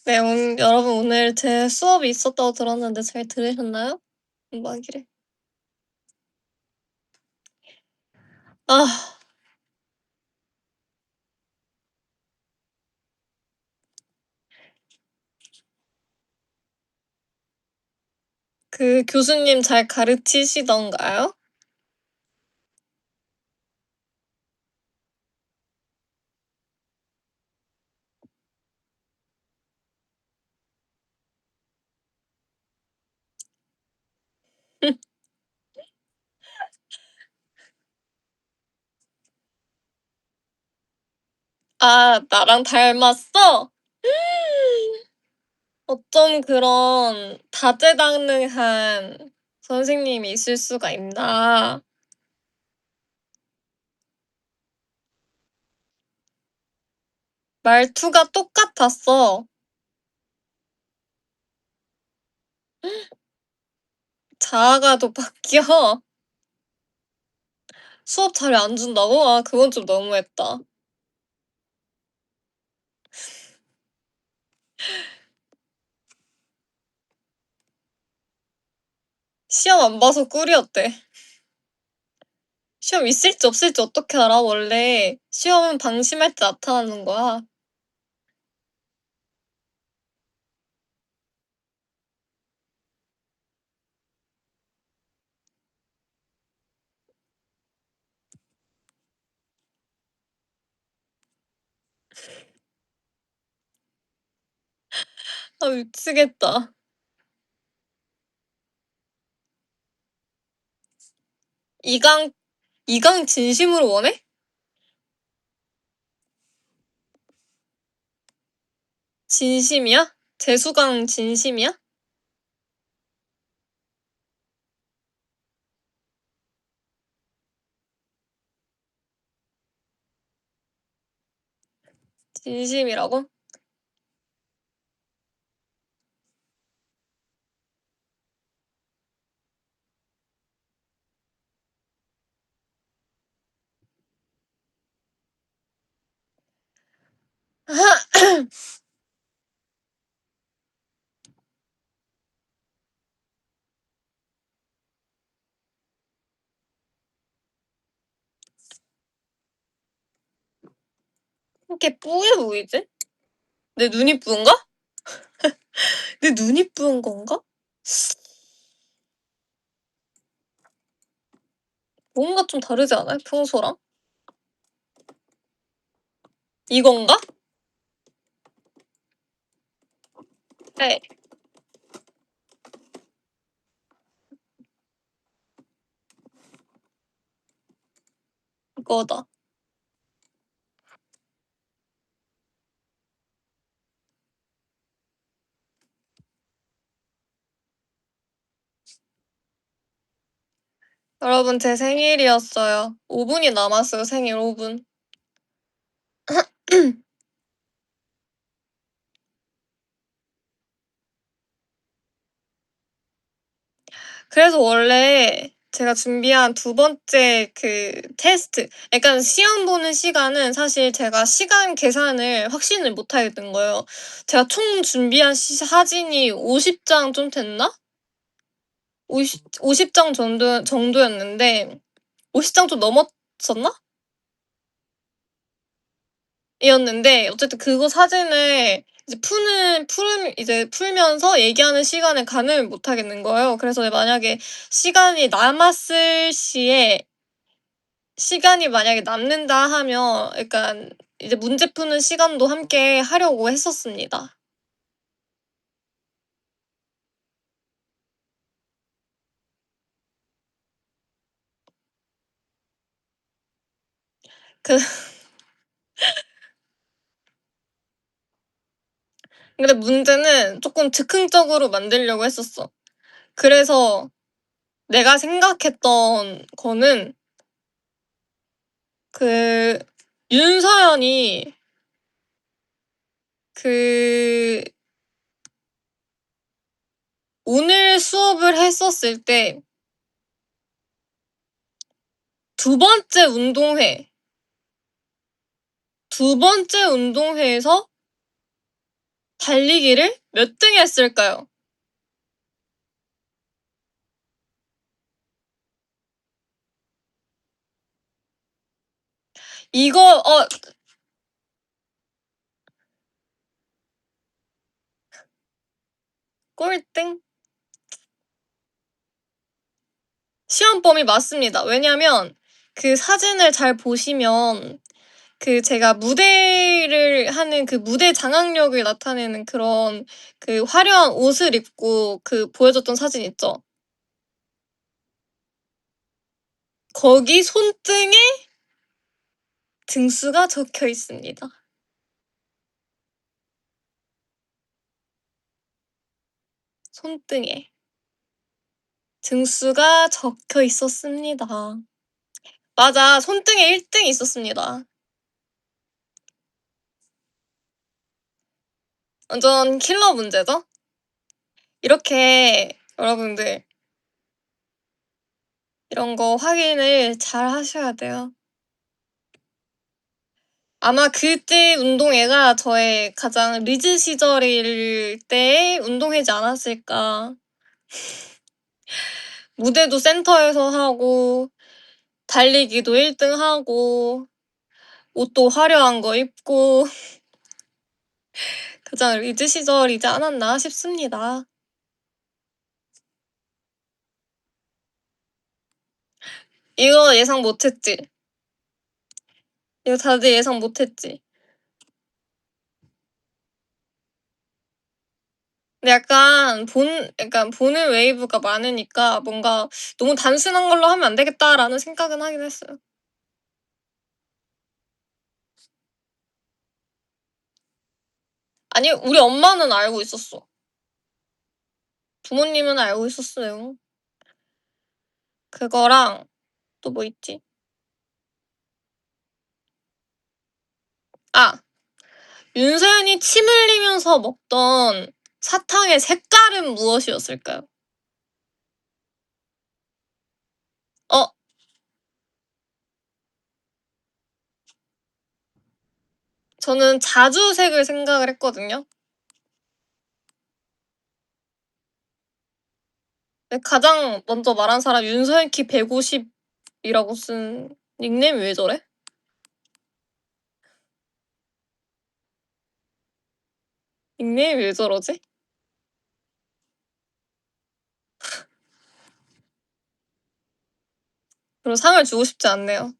네, 여러분 오늘 제 수업이 있었다고 들었는데 잘 들으셨나요? 음악이래. 아, 그 교수님 잘 가르치시던가요? 아, 나랑 닮았어? 어쩜 그런 다재다능한 선생님이 있을 수가 있나. 말투가 똑같았어. 자아가도 바뀌어. 수업 자료 안 준다고? 아, 그건 좀 너무했다. 시험 안 봐서 꿀이었대. 시험 있을지 없을지 어떻게 알아? 원래 시험은 방심할 때 나타나는 거야. 아, 미치겠다. 이강, 이강 진심으로 원해? 진심이야? 재수강 진심이야? 진심이라고? 이렇게 뿌여 보이지? 내 눈이 뿌은가? 내 눈이 뿌은 건가? 뭔가 좀 다르지 않아요? 평소랑? 이건가? 네, 이거다. 여러분, 제 생일이었어요. 5분이 남았어요, 생일 5분. 그래서 원래 제가 준비한 두 번째 그 테스트, 약간 시험 보는 시간은 사실 제가 시간 계산을 확신을 못 하겠는 거예요. 제가 총 준비한 사진이 50장 좀 됐나? 50장 정도였는데, 50장 좀 넘었었나? 이었는데, 어쨌든 그거 사진을 이제 풀면서 얘기하는 시간에 가늠을 못 하겠는 거예요. 그래서 만약에 시간이 남았을 시에 시간이 만약에 남는다 하면 약간 이제 문제 푸는 시간도 함께 하려고 했었습니다. 그 근데 문제는 쪼끔 즉흥적으로 만들려고 했었어. 그래서 내가 생각했던 거는 그 윤서연이 그 오늘 수업을 했었을 때 두 번째 운동회, 두 번째 운동회에서 달리기를 몇 등 했을까요? 이거 꼴등? 시험 범위 맞습니다. 왜냐면 그 사진을 잘 보시면 그 제가 무대를 하는 그 무대 장악력을 나타내는 그런 그 화려한 옷을 입고 그 보여줬던 사진 있죠? 거기 손등에 등수가 적혀 있습니다. 손등에 등수가 적혀 있었습니다. 맞아. 손등에 1 등이 있었습니다. 완전 킬러 문제죠? 이렇게 여러분들 이런 거 확인을 잘 하셔야 돼요. 아마 그때 운동회가 저의 가장 리즈 시절일 때의 운동회지 않았을까. 무대도 센터에서 하고 달리기도 1등 하고 옷도 화려한 거 입고 가장 리즈 시절이지 않았나 싶습니다. 이거 예상 못 했지? 이거 다들 예상 못 했지? 근데 약간 보는 웨이브가 많으니까 뭔가 '너무 단순한 걸로 하면 안 되겠다.'라는 생각은 하긴 했어요. 아니 우리 엄마는 알고 있었어. 부모님은 알고 있었어요. 그거랑 또 뭐 있지? 아 윤서연이 침 흘리면서 먹던 사탕의 색깔은 무엇이었을까요? 어 저는 자주색을 생각을 했거든요. 근데 가장 먼저 말한 사람 윤서연 키 150 이라고 쓴 닉네임이 왜 저래? 닉네임이 왜 저러지? 별로 상을 주고 싶지 않네요.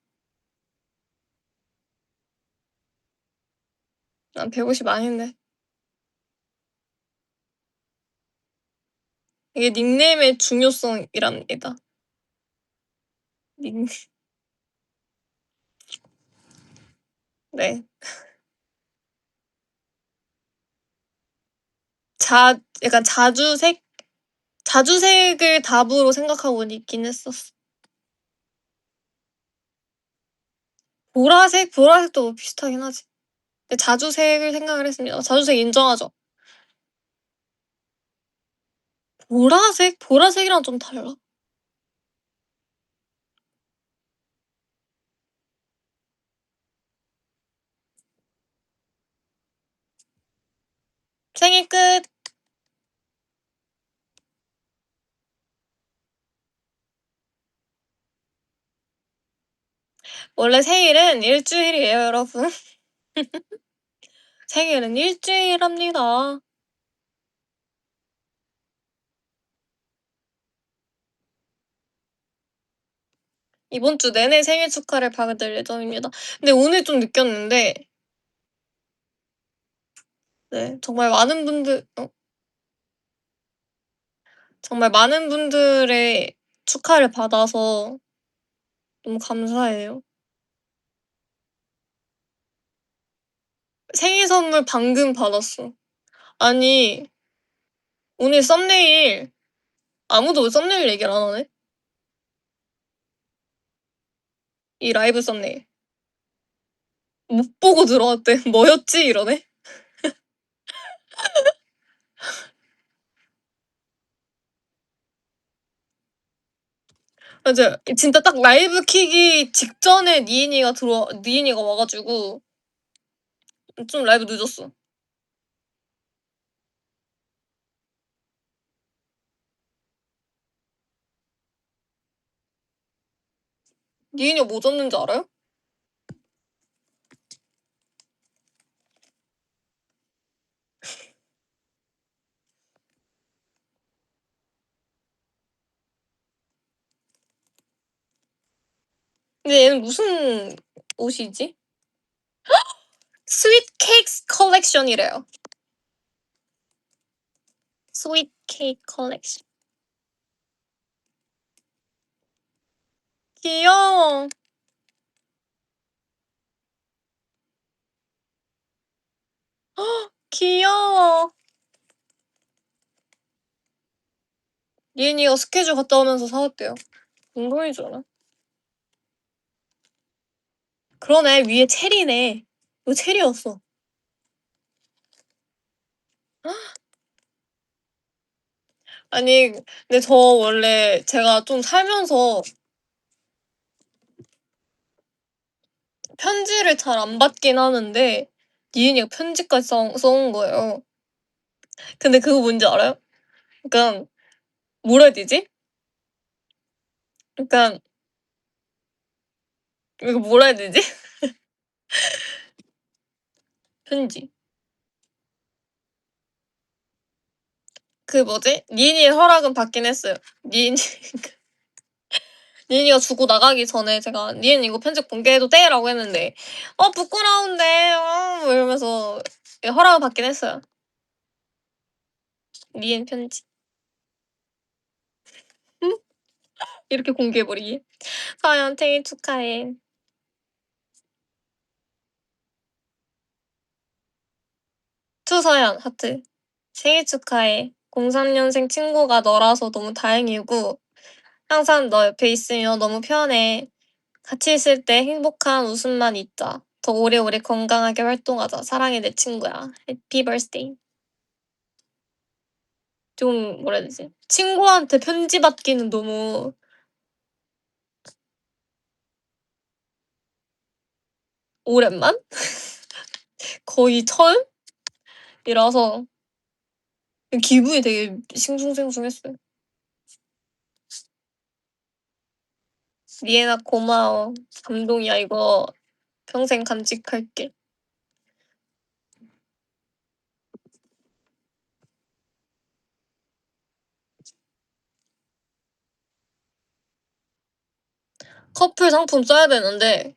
난 150 아닌데. 이게 닉네임의 중요성이랍니다. 닉 네. 약간 자주색을 답으로 생각하고 있긴 했었어. 보라색? 보라색도 뭐 비슷하긴 하지. 근데 자주색을 생각을 했습니다. 자주색 인정하죠? 보라색? 보라색이랑 좀 달라. 생일 끝. 원래 생일은 일주일이에요, 여러분. 생일은 일주일합니다. 이번 주 내내 생일 축하를 받을 예정입니다. 근데 오늘 좀 느꼈는데 네. 정말 많은 분들의 축하를 받아서 너무 감사해요. 생일 선물 방금 받았어. 아니 오늘 썸네일 아무도 왜 썸네일 얘기를 안 하네? 이 라이브 썸네일. 못 보고 들어왔대. "뭐였지?" 이러네. 맞아요. 진짜 딱 라이브 켜기 직전에 니인이가 와 가지고 좀 라이브 늦었어. 니인이가 뭐 줬는지 알아요? 근데 얘는 무슨 옷이지? 스윗 케이크스 컬렉션이래요. 스윗 케이크 컬렉션. 귀여워. 귀여워. 니은이가 스케줄 갔다 오면서 사 왔대요. 운동이잖아. 그러네. 위에 체리네. 이거 체리였어. 아니 근데 저 원래 제가 좀 살면서 편지를 잘 안 받긴 하는데 니은이가 편지까지 써온 거예요. 근데 그거 뭔지 알아요? 그러니까 뭐라 해야 되지? 그러니까 이거 뭐라 해야 되지? 편지. 그 뭐지? 니은이의 허락은 받긴 했어요. 니은이가 주고 나가기 전에 제가 "니은 이거 편지 공개해도 돼?" 라고 했는데 부끄러운데." 뭐 이러면서 허락을 받긴 했어요. 니은 편지. 이렇게 공개해 버리기. "서연 생일 축하해." 투 서연 하트. "생일 축하해. 03년생 친구가 너라서 너무 다행이고 항상 너 옆에 있으면 너무 편해. 같이 있을 때 행복한 웃음만 있자. 더 오래오래 건강하게 활동하자. 사랑해 내 친구야. 해피 버스데이." 좀 뭐라 해야 되지? 친구한테 편지 받기는 너무 오랜만? 거의 처음이라서 기분이 되게 싱숭생숭했어요. 리에나 고마워. 감동이야. 이거 평생 간직할게. 커플 상품 써야 되는데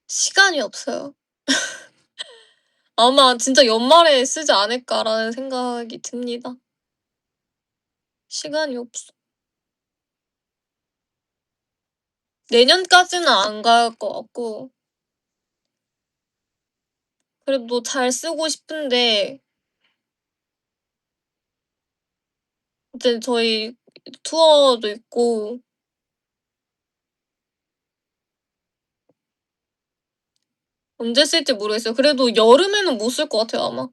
시간이 없어요. 아마 진짜 '연말에 쓰지 않을까.'라는 생각이 듭니다. 시간이 없어. 내년까지는 안 갈 것 같고 그래도 잘 쓰고 싶은데 이제 저희 투어도 있고 언제 쓸지 모르겠어요. 그래도 여름에는 못 쓸 것 같아요 아마.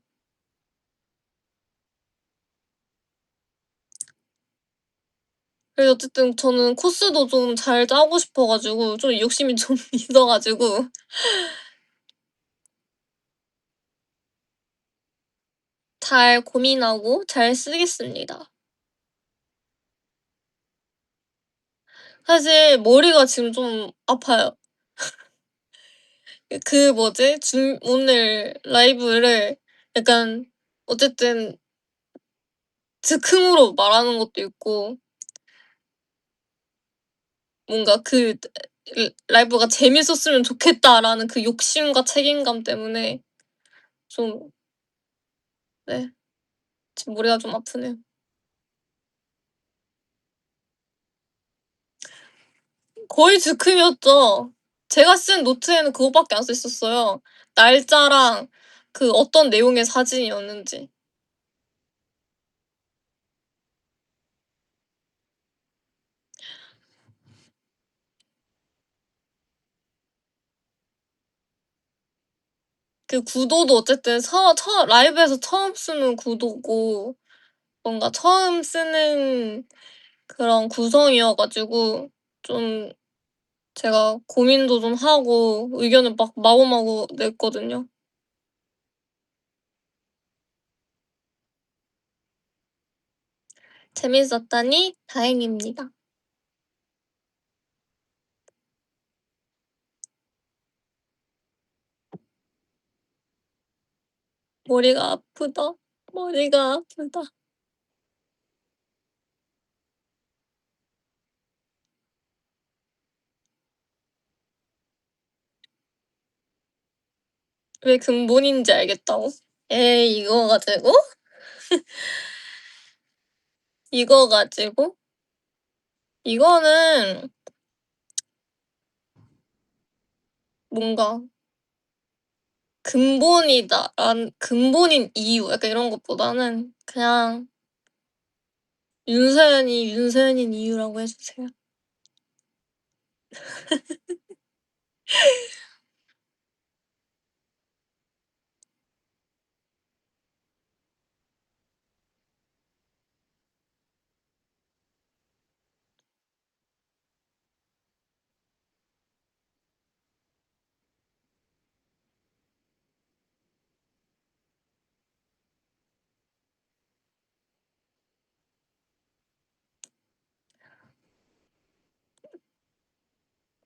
그래서 어쨌든 저는 코스도 좀 잘 짜고 싶어 가지고 좀 욕심이 좀 있어 가지고 잘 고민하고 잘 쓰겠습니다. 사실 머리가 지금 좀 아파요. 그 뭐지? 오늘 라이브를 약간 어쨌든 즉흥으로 말하는 것도 있고 뭔가 그 라이브가 '재밌었으면 좋겠다.'라는 그 욕심과 책임감 때문에 좀 네. 지금 머리가 좀 아프네요. 거의 즉흥이었죠. 제가 쓴 노트에는 그것밖에 안 써 있었어요. 날짜랑 그 어떤 내용의 사진이었는지. 그 구도도 어쨌든 라이브에서 처음 쓰는 구도고 뭔가 처음 쓰는 그런 구성이어 가지고 좀 제가 고민도 좀 하고 의견을 막 마구마구 냈거든요. 재밌었다니 다행입니다. 머리가 아프다. 머리가 아프다. 왜 근본인지 알겠다고? 에이 이거 가지고? 이거 가지고? 이거는 뭔가 근본인 이유 약간 이런 것보다는 그냥 윤서연이 윤서연인 이유라고 해 주세요.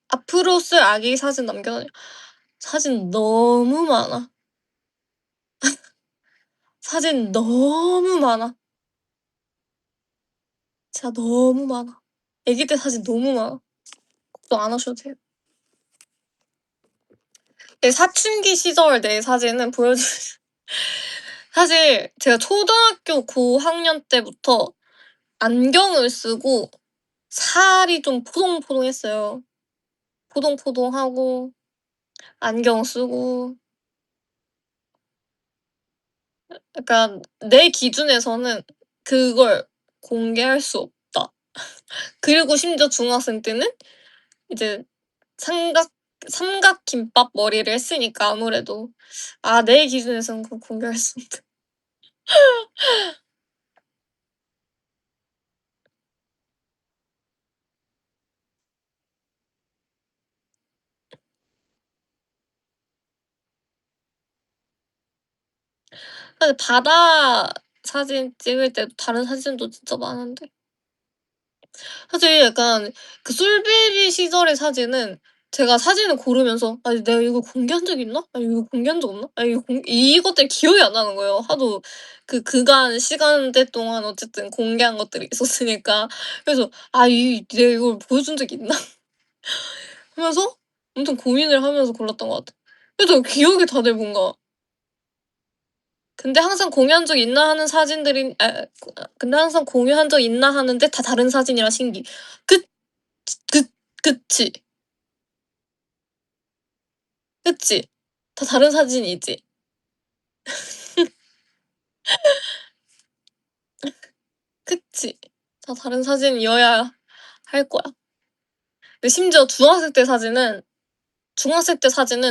앞으로 쓸 아기 사진 남겨 놔요. 사진 너무 많아. 사진 너무 많아. 진짜 너무 많아. 아기 때 사진 너무 많아. 걱정 안 하셔도 돼요. 사춘기 시절 내 사진은 보여줄 사실 제가 초등학교 고학년 때부터 안경을 쓰고 살이 좀 포동포동했어요. 포동포동하고 안경 쓰고 약간 내 기준에서는 그걸 공개할 수 없다. 그리고 심지어 중학생 때는 이제 삼각 김밥 머리를 했으니까 아무래도 내 기준에서는 그건 공개할 수 없다. 근데 바다 사진 찍을 때도 다른 사진도 진짜 많은데 사실 약간 그 솔베리 시절의 사진은 제가 사진을 고르면서 '아니 내가 이걸 공개한 적 있나? 아니 이거 공개한 적 없나? 아니 이것 때문에 기억이 안 나는 거예요. 하도 그간 시간대 동안 어쨌든 공개한 것들이 있었으니까. 그래서 '아 내가 이걸 보여준 적이 있나?' 하면서 엄청 고민을 하면서 골랐던 것 같아요. 그래서 기억이 다들 뭔가 근데 항상 공유한 적 있나 하는 사진들이 근데 항상 공유한 적 있나 하는데 다 다른 사진이라 신기. 그 그 그치. 그치. 다 다른 사진이지. 그치. 다 다른 사진이어야 할 거야. 근데 심지어 중학생 때 사진은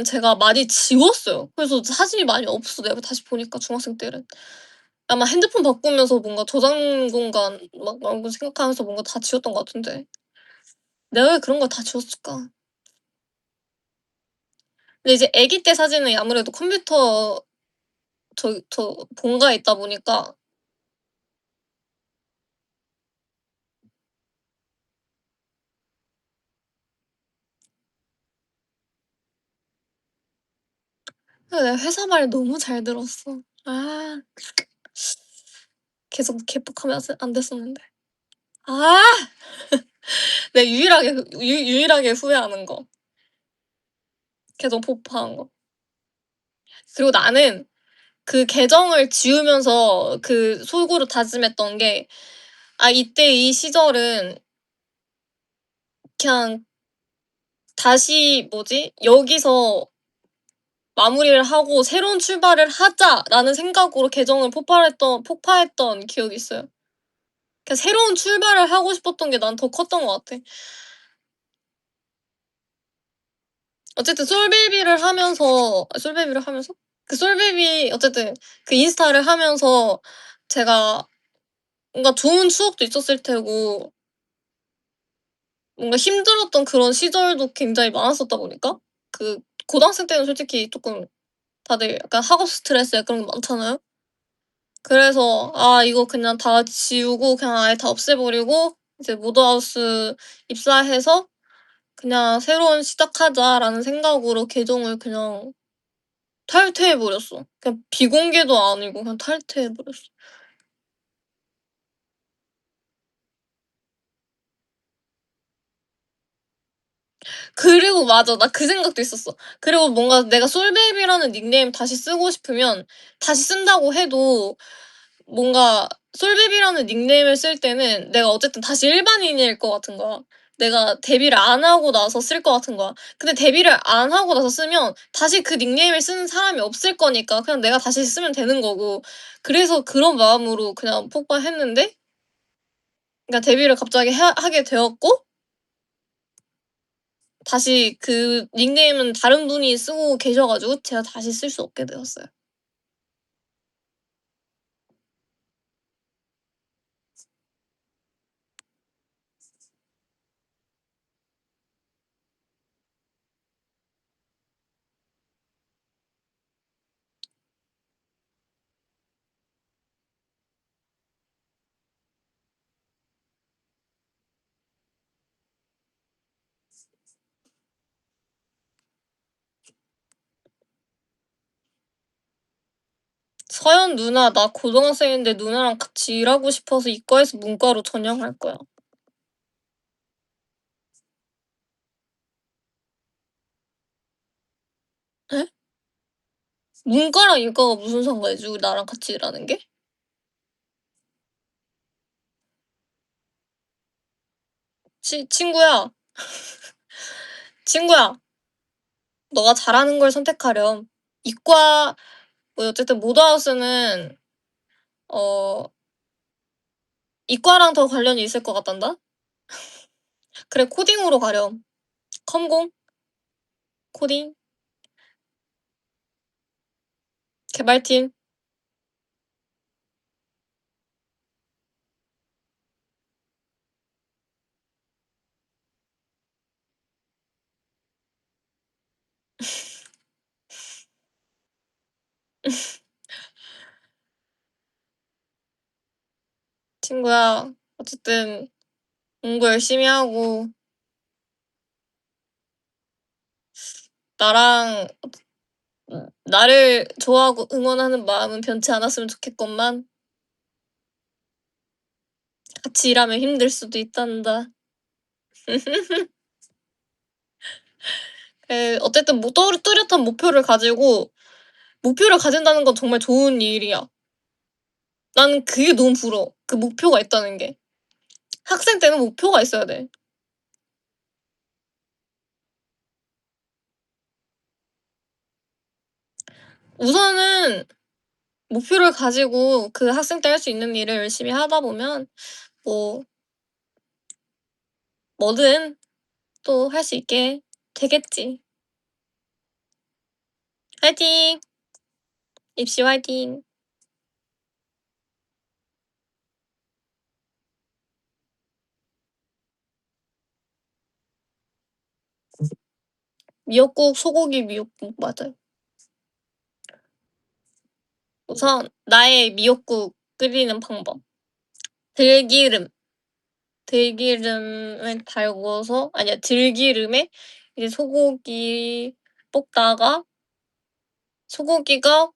제가 많이 지웠어요. 그래서 사진이 많이 없어 내가 다시 보니까 중학생 때는. 아마 핸드폰 바꾸면서 뭔가 저장 공간 막 이런 거 생각하면서 뭔가 다 지웠던 것 같은데. 내가 왜 그런 걸 다 지웠을까? 근데 이제 아기 때 사진은 아무래도 컴퓨터 저 본가에 있다 보니까 내가 회사 말 너무 잘 들었어. 계속 개폭하면 안 됐었는데. 아 내가 유일하게 후회하는 거. 계속 폭파한 거. 그리고 나는 그 계정을 지우면서 그 속으로 다짐했던 게 '아 이때 이 시절은 그냥 다시 뭐지? 여기서 마무리를 하고 새로운 출발을 하자.'라는 생각으로 계정을 폭파했던 기억이 있어요. 그냥 새로운 출발을 하고 싶었던 게 난 더 컸던 것 같아. 어쨌든 솔베이비를 하면서? 그 솔베이비 어쨌든 그 인스타를 하면서 제가 뭔가 좋은 추억도 있었을 테고 뭔가 힘들었던 그런 시절도 굉장히 많았었다 보니까 그 고등학생 때는 솔직히 쪼끔 다들 약간 학업 스트레스 약간 그런 게 많잖아요. 그래서 '아 이거 그냥 다 지우고 그냥 아예 다 없애버리고 이제 모드하우스 입사해서 그냥 새로운 시작하자.'라는 생각으로 계정을 그냥 탈퇴해 버렸어. 그냥 비공개도 아니고 그냥 탈퇴해 버렸어. 그리고 맞아. 나 그 생각도 있었어. 그리고 뭔가 내가 솔베이비라는 닉네임 다시 쓰고 싶으면 다시 쓴다고 해도 뭔가 솔베이비라는 닉네임을 쓸 때는 내가 어쨌든 다시 일반인일 것 같은 거야. 내가 데뷔를 안 하고 나서 쓸 것 같은 거야. 근데 데뷔를 안 하고 나서 쓰면 다시 그 닉네임을 쓰는 사람이 없을 거니까 그냥 내가 다시 쓰면 되는 거고 그래서 그런 마음으로 그냥 폭발했는데 그러니까 데뷔를 갑자기 하게 되었고 다시 그 닉네임은 다른 분이 쓰고 계셔 가지고 제가 다시 쓸 수 없게 되었어요. "서연 누나 나 고등학생인데 누나랑 같이 일하고 싶어서 이과에서 문과로 전향할 거야." 예? 문과랑 이과가 무슨 상관이지 우리 나랑 같이 일하는 게? 친구야, 친구야. 너가 잘하는 걸 선택하렴. 이과 뭐 어쨌든 모드하우스는 어 이과랑 더 관련이 있을 것 같단다. 그래 코딩으로 가렴. 컴공, 코딩, 개발팀. 친구야 어쨌든 공부 열심히 하고 나랑 나를 좋아하고 응원하는 마음은 변치 않았으면 좋겠건만 같이 일하면 힘들 수도 있단다. 어쨌든 뭐 뚜렷한 목표를 가진다는 건 정말 좋은 일이야. 나는 그게 너무 부러워. 그 목표가 있다는 게. 학생 때는 목표가 있어야 돼. 우선은 목표를 가지고 그 학생 때 할 수 있는 일을 열심히 하다 보면 뭐 뭐든 또 할 수 있게 되겠지. 화이팅! 입시 화이팅! 미역국, 소고기 미역국 맞아요. 우선 나의 미역국 끓이는 방법. 들기름, 들기름을 달궈서 아니야 들기름에 이제 소고기 볶다가 소고기가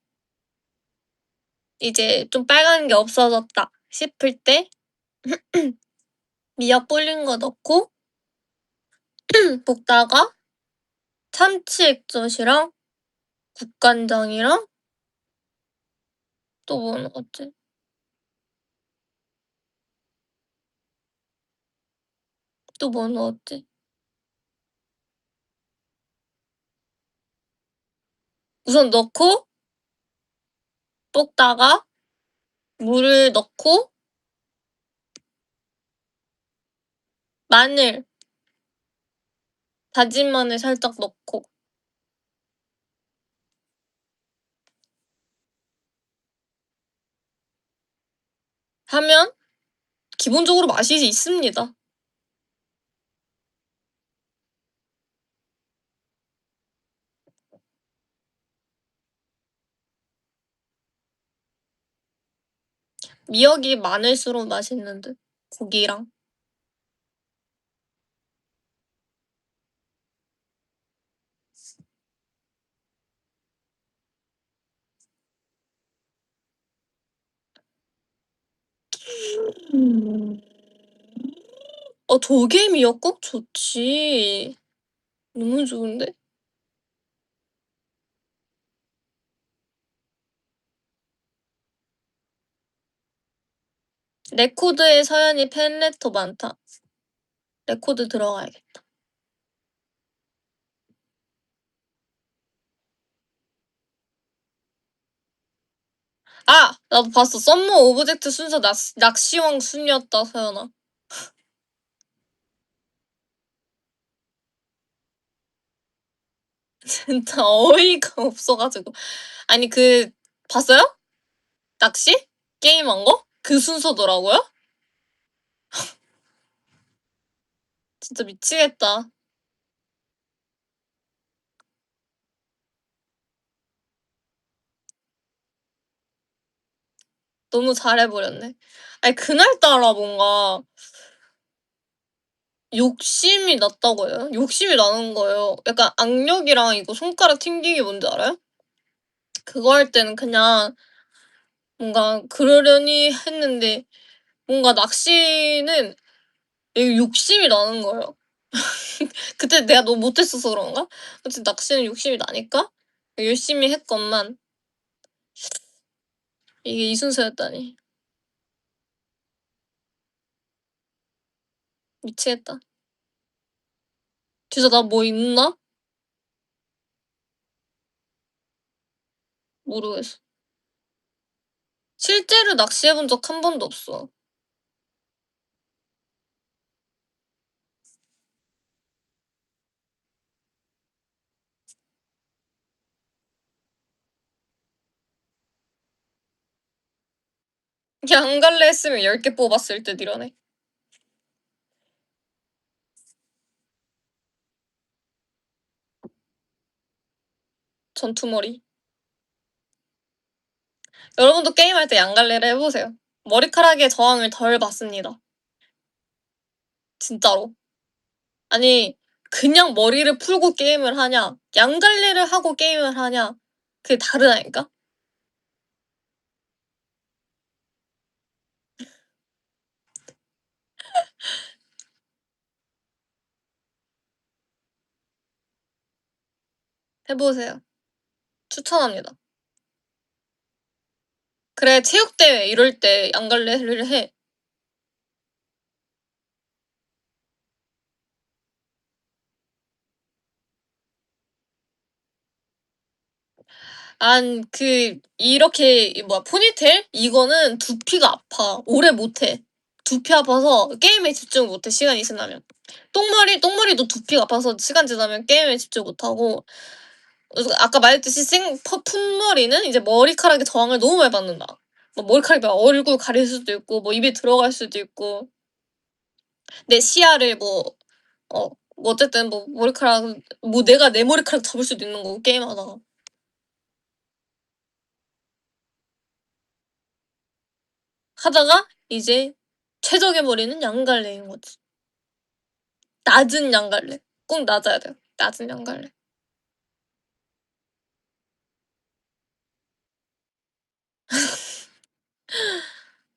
이제 좀 빨간 게 없어졌다 싶을 때 미역 불린 거 넣고 볶다가 참치 액젓이랑 국간장이랑 또 뭐 넣었지? 또 뭐 넣었지? 우선 넣고 볶다가 물을 넣고 마늘, 다진 마늘 살짝 넣고 하면 기본적으로 맛이 있습니다. 미역이 많을수록 맛있는 듯, 고기랑. 음. 조개 미역국 좋지. 너무 좋은데? 레코드에 서연이 팬레터 많다. 레코드 들어가야겠다. 아! 나도 봤어. 썸머 오브젝트 순서 낚시왕 순이었다, 서연아. 진짜 어이가 없어가지고. 아니, 봤어요? 낚시? 게임한 거? 그 순서더라고요? 진짜 미치겠다. 너무 잘해버렸네. 아니, 그날따라 뭔가 욕심이 났다고 해요? 욕심이 나는 거예요. 약간 악력이랑 이거 손가락 튕기기 뭔지 알아요? 그거 할 때는 그냥 뭔가 그러려니 했는데 뭔가 낚시는 되게 욕심이 나는 거예요. 그때 내가 너무 못했어서 그런가? 어쨌든 낚시는 욕심이 나니까 열심히 했건만 이게 이 순서였다니. 미치겠다. 진짜 나 뭐 있나? 모르겠어. 실제로 낚시해 본 적 한 번도 없어. 안 갈래 했으면 10개 뽑았을 듯 이러네. 전투머리. 여러분도 게임할 때 양갈래를 해보세요. 머리카락의 저항을 덜 받습니다. 진짜로. 아니, 그냥 머리를 풀고 게임을 하냐, 양갈래를 하고 게임을 하냐, 그게 다르다니까? 해보세요. 추천합니다. 그래, 체육대회 이럴 때 양갈래를 해. 이렇게, 포니테일? 이거는 두피가 아파. 오래 못해. 두피 아파서 게임에 집중 못해, 시간이 지나면. 똥머리도 두피가 아파서 시간 지나면 게임에 집중 못하고, 아까 말했듯이 푼머리는 이제 머리카락의 저항을 너무 많이 받는다. 뭐 머리카락이 막 얼굴 가릴 수도 있고, 뭐 입에 들어갈 수도 있고, 내 시야를 어쨌든 내가 내 머리카락 잡을 수도 있는 거고, 게임하다가. 하다가 이제 최적의 머리는 양갈래인 거지. 낮은 양갈래. 꼭 낮아야 돼요. 낮은 양갈래.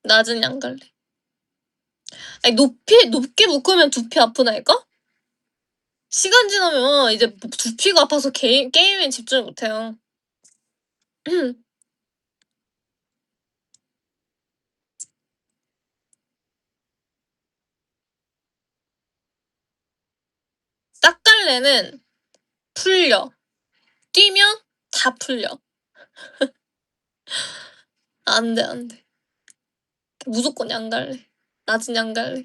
낮은 양갈래. 아니, 높게 묶으면 두피 아프다니까? 시간 지나면 이제 두피가 아파서 게임에 집중을 못해요. 딱갈래는 풀려. 뛰면 다 풀려. 안 돼, 안 돼. 무조건 양갈래. 낮은 양갈래.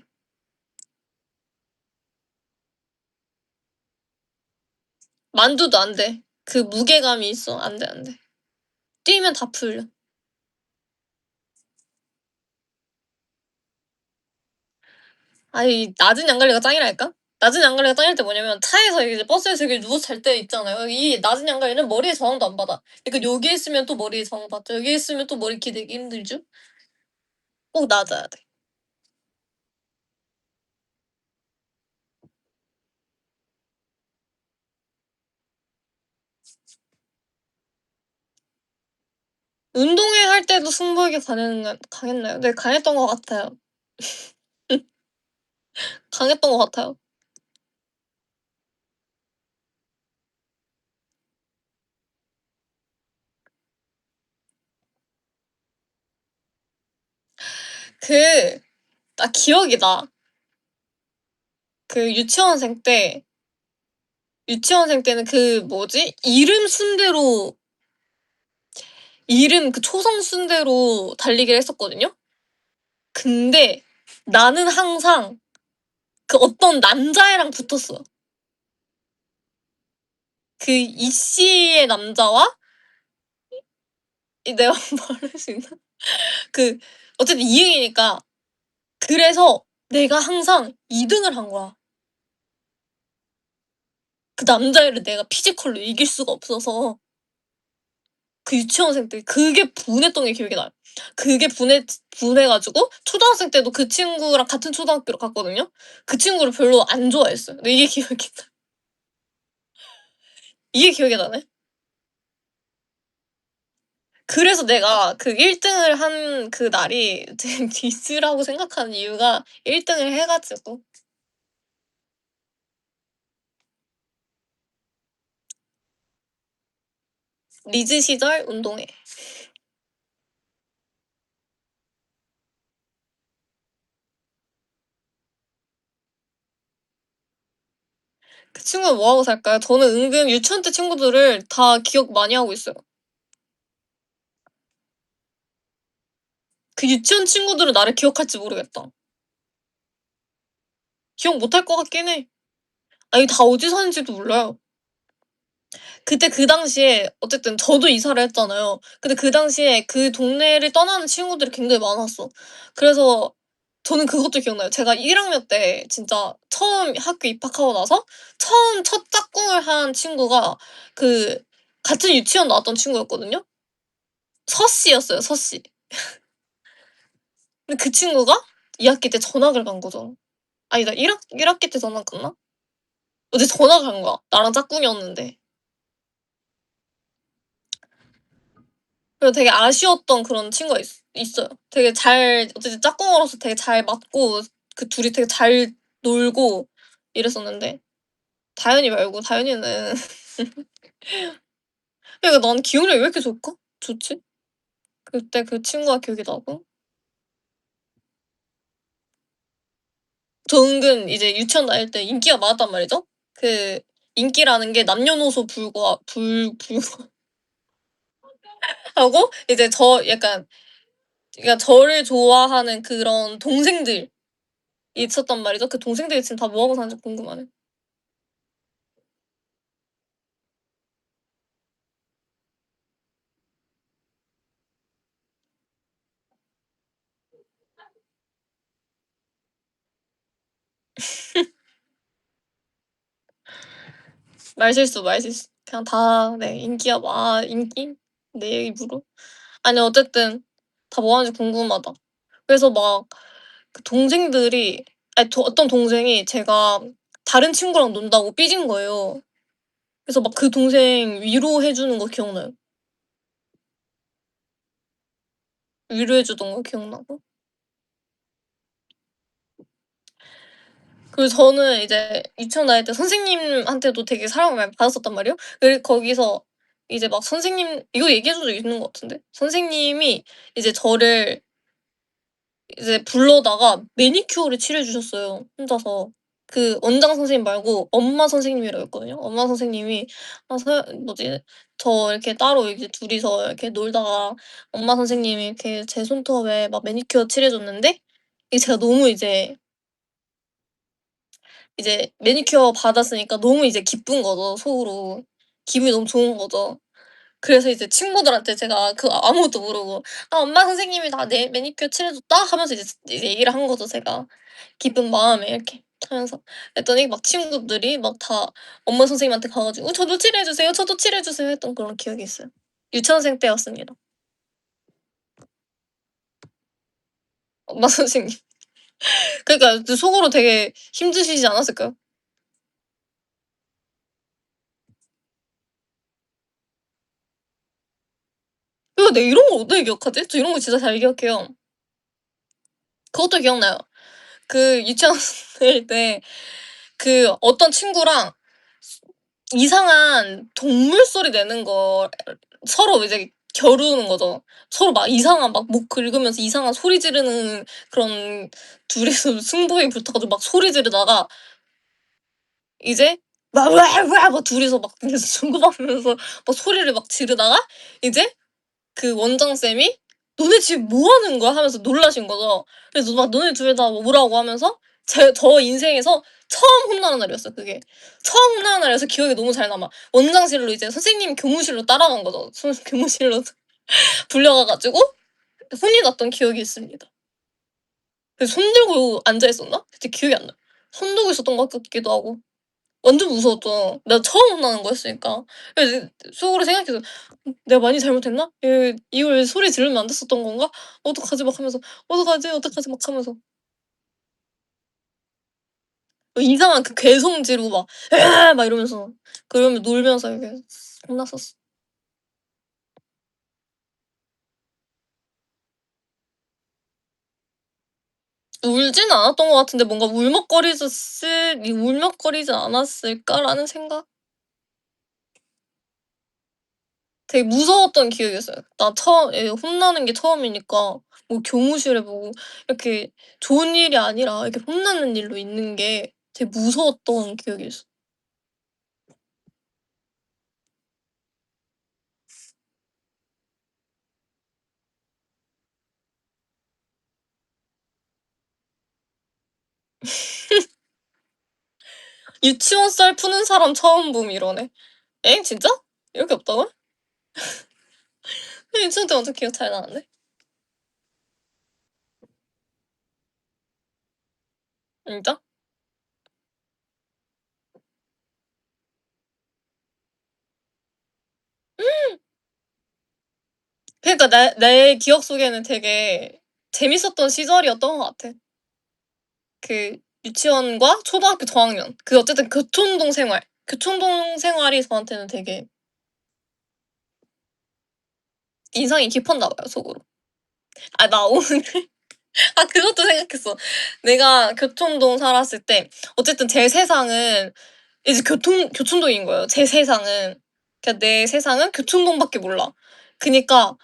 만두도 안 돼. 그 무게감이 있어. 안 돼, 안 돼. 뛰면 다 풀려. 아니, 낮은 양갈래가 짱이라니까? 낮은 양갈래가 짱일 때 뭐냐면 차에서 이제 버스에서 이렇게 누워서 잘 때 있잖아요. 이 낮은 양갈래는 머리에 저항도 안 받아. 그러니까 여기에 있으면 또 머리에 저항 받죠. 여기에 있으면 또 머리 기대기 힘들죠? 꼭 낮아야 돼. 운동회 할 때도 승부욕이 강했나요? 네, 강했던 것 같아요. 강했던 것 같아요. 그, 나 기억이 나. 그 유치원생 때는 그 뭐지? 이름 그 초성 순대로 달리기를 했었거든요? 근데 나는 항상 그 어떤 남자애랑 붙었어. 그 이씨의 남자와 내가 말할 수 있나? 그 어쨌든 이응이니까 그래서 내가 항상 2등을 한 거야. 그 남자애를 내가 피지컬로 이길 수가 없어서 그 유치원생 때 그게 분했던 게 기억이 나요. 그게 분해 가지고 초등학생 때도 그 친구랑 같은 초등학교로 갔거든요. 그 친구를 별로 안 좋아했어요. 근데 이게 기억이 나. 이게 기억이 나네. 그래서 내가 그 1 등을 한 그날이 제 디스라고 생각하는 이유가 1 등을 해 가지고. 리즈 시절 운동회. 그 친구는 뭐 하고 살까요? 저는 은근 유치원 때 친구들을 다 기억 많이 하고 있어요. 그 유치원 친구들은 나를 기억할지 모르겠다. 기억 못할 것 같긴 해. 아니 다 어디 사는지도 몰라요. 그때 그 당시에 어쨌든 저도 이사를 했잖아요. 근데 그 당시에 그 동네를 떠나는 친구들이 굉장히 많았어. 그래서 저는 그것도 기억나요. 제가 1 학년 때 진짜 처음 학교 입학하고 나서 처음 첫 짝꿍을 한 친구가 그 같은 유치원 나왔던 친구였거든요. 서 씨였어요, 서 씨. 근데 그 친구가 2 학기 때 전학을 간 거죠. 아니다. 1 학기 때 전학 갔나? 어쨌든 전학을 간 거야. 나랑 짝꿍이었는데. 그래서 되게 아쉬웠던 그런 친구가 있어요. 되게 잘 어쨌든 짝꿍으로서 되게 잘 맞고 그 둘이 되게 잘 놀고 이랬었는데 다현이 말고 다현이는 그러니까 난 기억력이 왜 이렇게 좋을까? 좋지? 그때 그 친구가 기억이 나고 저 은근 이제 유치원 다닐 때 인기가 많았단 말이죠. 그 인기라는 게 남녀노소 불구하고 이제 저 약간 그러니까 저를 좋아하는 그런 동생들이 있었단 말이죠. 그 동생들이 지금 다 뭐 하고 사는지 궁금하네. 말실수, 말실수. 그냥 다 네 인기야 인기? 내 입으로. 아니 어쨌든 다 뭐 하는지 궁금하다. 그래서 막 그 동생들이 아니 어떤 동생이 제가 다른 친구랑 논다고 삐진 거예요. 그래서 막 그 동생 위로해 주는 거 기억나요. 위로해 주던 거 기억나고. 그리고 저는 이제 유치원 다닐 때 선생님한테도 되게 사랑을 많이 받았었단 말이에요. 거기서 이제 막 선생님 이거 얘기해 준 적 있는 것 같은데. 선생님이 이제 저를 이제 불러다가 매니큐어를 칠해 주셨어요, 혼자서. 그 원장 선생님 말고 엄마 선생님이라고 있거든요. 엄마 선생님이 아 서 뭐지 저 이렇게 따로 이제 둘이서 이렇게 놀다가 엄마 선생님이 이렇게 제 손톱에 막 매니큐어 칠해 줬는데 이게 제가 너무 이제 매니큐어 받았으니까 너무 이제 기쁜 거죠, 속으로. 기분이 너무 좋은 거죠. 그래서 이제 친구들한테 제가 아무것도 모르고 "아 엄마 선생님이 나 내 매니큐어 칠해 줬다." 하면서 이제 얘기를 한 거죠, 제가. 기쁜 마음에 이렇게 하면서. 그랬더니 막 친구들이 막 다 엄마 선생님한테 가 가지고 "저도 칠해 주세요. 저도 칠해 주세요." 했던 그런 기억이 있어요. 유치원생 때였습니다. 엄마 선생님. 그러니까 속으로 되게 힘드시지 않았을까요? 야 내가 이런 걸 어떻게 기억하지? 저 이런 거 진짜 잘 기억해요. 그것도 기억나요. 그 유치원생 때 어떤 친구랑 이상한 동물 소리 내는 걸 서로 이제 겨루는 거죠. 서로 막 이상한 막 목 긁으면서 이상한 소리 지르는 그런 둘이서 승부에 붙어 가지고 막 소리 지르다가 이제 막 "으아 으아." 막 둘이서 막 계속 중구받으면서 막 소리를 막 지르다가 이제 그 원장쌤이 "너네 지금 뭐 하는 거야?" 하면서 놀라신 거죠. 그래서 막 "너네 둘 다 뭐라고." 하면서 저 인생에서 처음 혼나는 날이었어요 그게. 처음 혼나는 날이어서 기억에 너무 잘 남아. 원장실로 이제 선생님 교무실로 따라간 거죠. 교무실로 불려가 가지고 혼이 났던 기억이 있습니다. 손 들고 앉아 있었나? 그때 기억이 안 나요. 손 들고 있었던 것 같기도 하고. 완전 무서웠죠. 내가 처음 혼나는 거였으니까. 그래서 이제 속으로 생각해서 '내가 많이 잘못했나? 이걸 소리 지르면 안 됐었던 건가? 어떡하지?' 막 하면서 '어떡하지, 어떡하지?' 막 하면서 이상한 괴성 지르고 막 "으아." 막 이러면서 그러면 놀면서 이렇게 혼났었어. 울지는 않았던 것 같은데 뭔가 '울먹거리지 않았을까?'라는 생각? 되게 무서웠던 기억이 있어요. 나 처음 혼나는 게 처음이니까 뭐 교무실에 뭐 이렇게 좋은 일이 아니라 이렇게 혼나는 일로 있는 게 되게 무서웠던 기억이 있어. 유치원 썰 푸는 사람 처음 봄 이러네. 엥 진짜? 이렇게 없다고요? 유치원 때 완전 기억 잘 나는데. 진짜? 그러니까 내 기억 속에는 되게 재밌었던 시절이었던 것 같아. 그 유치원과 초등학교 저학년 어쨌든 교촌동 생활. 교촌동 생활이 저한테는 되게 인상이 깊었나 봐요 속으로. 나 오늘 그것도 생각했어. 내가 교촌동 살았을 때 어쨌든 제 세상은 이제 교촌동인 거예요 제 세상은. 그러니까 내 세상은 교촌동밖에 몰라. 그니까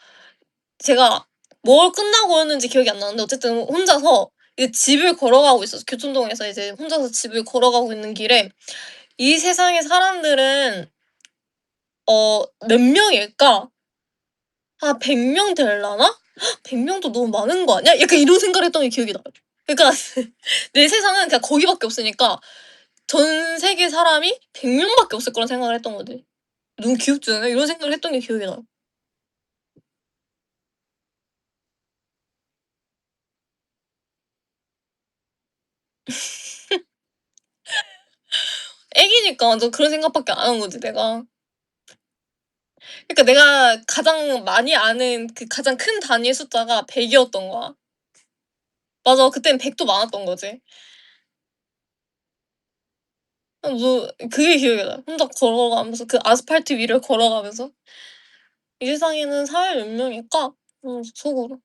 제가 뭘 끝나고였는지 기억이 안 나는데 어쨌든 혼자서 이제 집을 걸어가고 있었어. 교촌동에서 이제 혼자서 집을 걸어가고 있는 길에 '이 세상의 사람들은 몇 명일까? 한 100명 되려나? 100 명도 너무 많은 거 아니야?' 약간 이런 생각을 했던 게 기억이 나요. 그러니까 내 세상은 그냥 거기밖에 없으니까 전 세계 사람이 100 명밖에 없을 거란 생각을 했던 거지. '너무 귀엽지 않아?' 이런 생각을 했던 게 기억이 나요. 애기니까 완전 그런 생각밖에 안 한 거지 내가. 그러니까 내가 가장 많이 아는 가장 큰 단위의 숫자가 100 이었던 거야. 맞아. 그땐 100도 많았던 거지. 그게 기억이 나요. 혼자 걸어가면서 아스팔트 위를 걸어가면서 '이 세상에는 사람이 몇 명일까?' 속으로.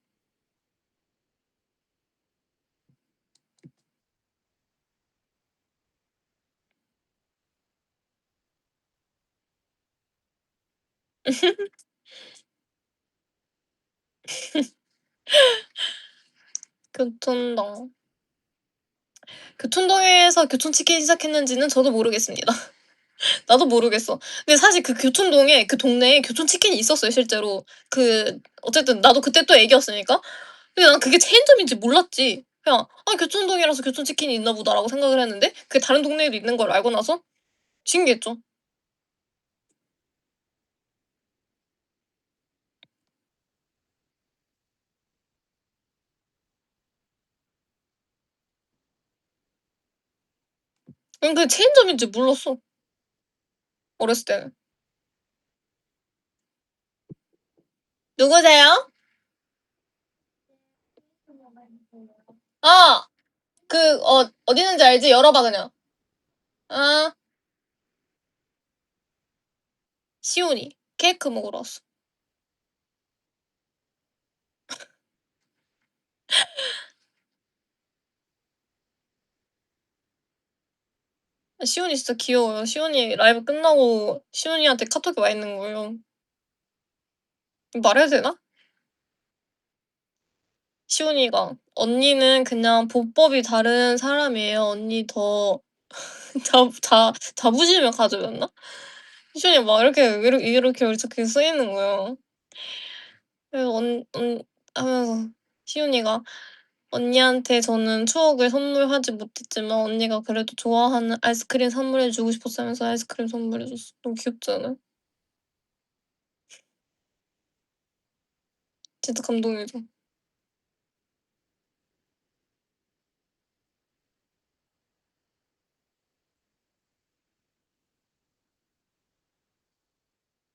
교촌동. 교촌동에서 교촌치킨이 시작했는지는 저도 모르겠습니다. 나도 모르겠어. 근데 사실 그 교촌동에 그 동네에 교촌치킨이 있었어요 실제로. 어쨌든 나도 그때 또 애기였으니까. 근데 난 그게 체인점인지 몰랐지. 그냥 '아 교촌동이라서 교촌치킨이 있나 보다.'라고 생각을 했는데 그게 다른 동네에도 있는 걸 알고 나서 신기했죠. 그게 체인점인지 몰랐어 어렸을 때는. "누구세요?" "어. 어디 있는지 알지? 열어 봐 그냥." "어." 시온이. 케이크 먹으러 왔어. 시온이 진짜 귀여워요. 시온이 라이브 끝나고 시온이한테 카톡이 와 있는 거예요. 이거 말해도 되나? 시온이가 "언니는 그냥 보법이 다른 사람이에요. 언니 더 자부심을 가져였나?" 시온이가 막 이렇게 써 있는 거예요. 그래서 하면서 시온이가 "언니한테 저는 추억을 선물하지 못했지만 언니가 그래도 좋아하는 아이스크림 선물해 주고 싶었어." 하면서 아이스크림 선물해 줬어. 너무 귀엽지 않아요? 진짜 감동이죠.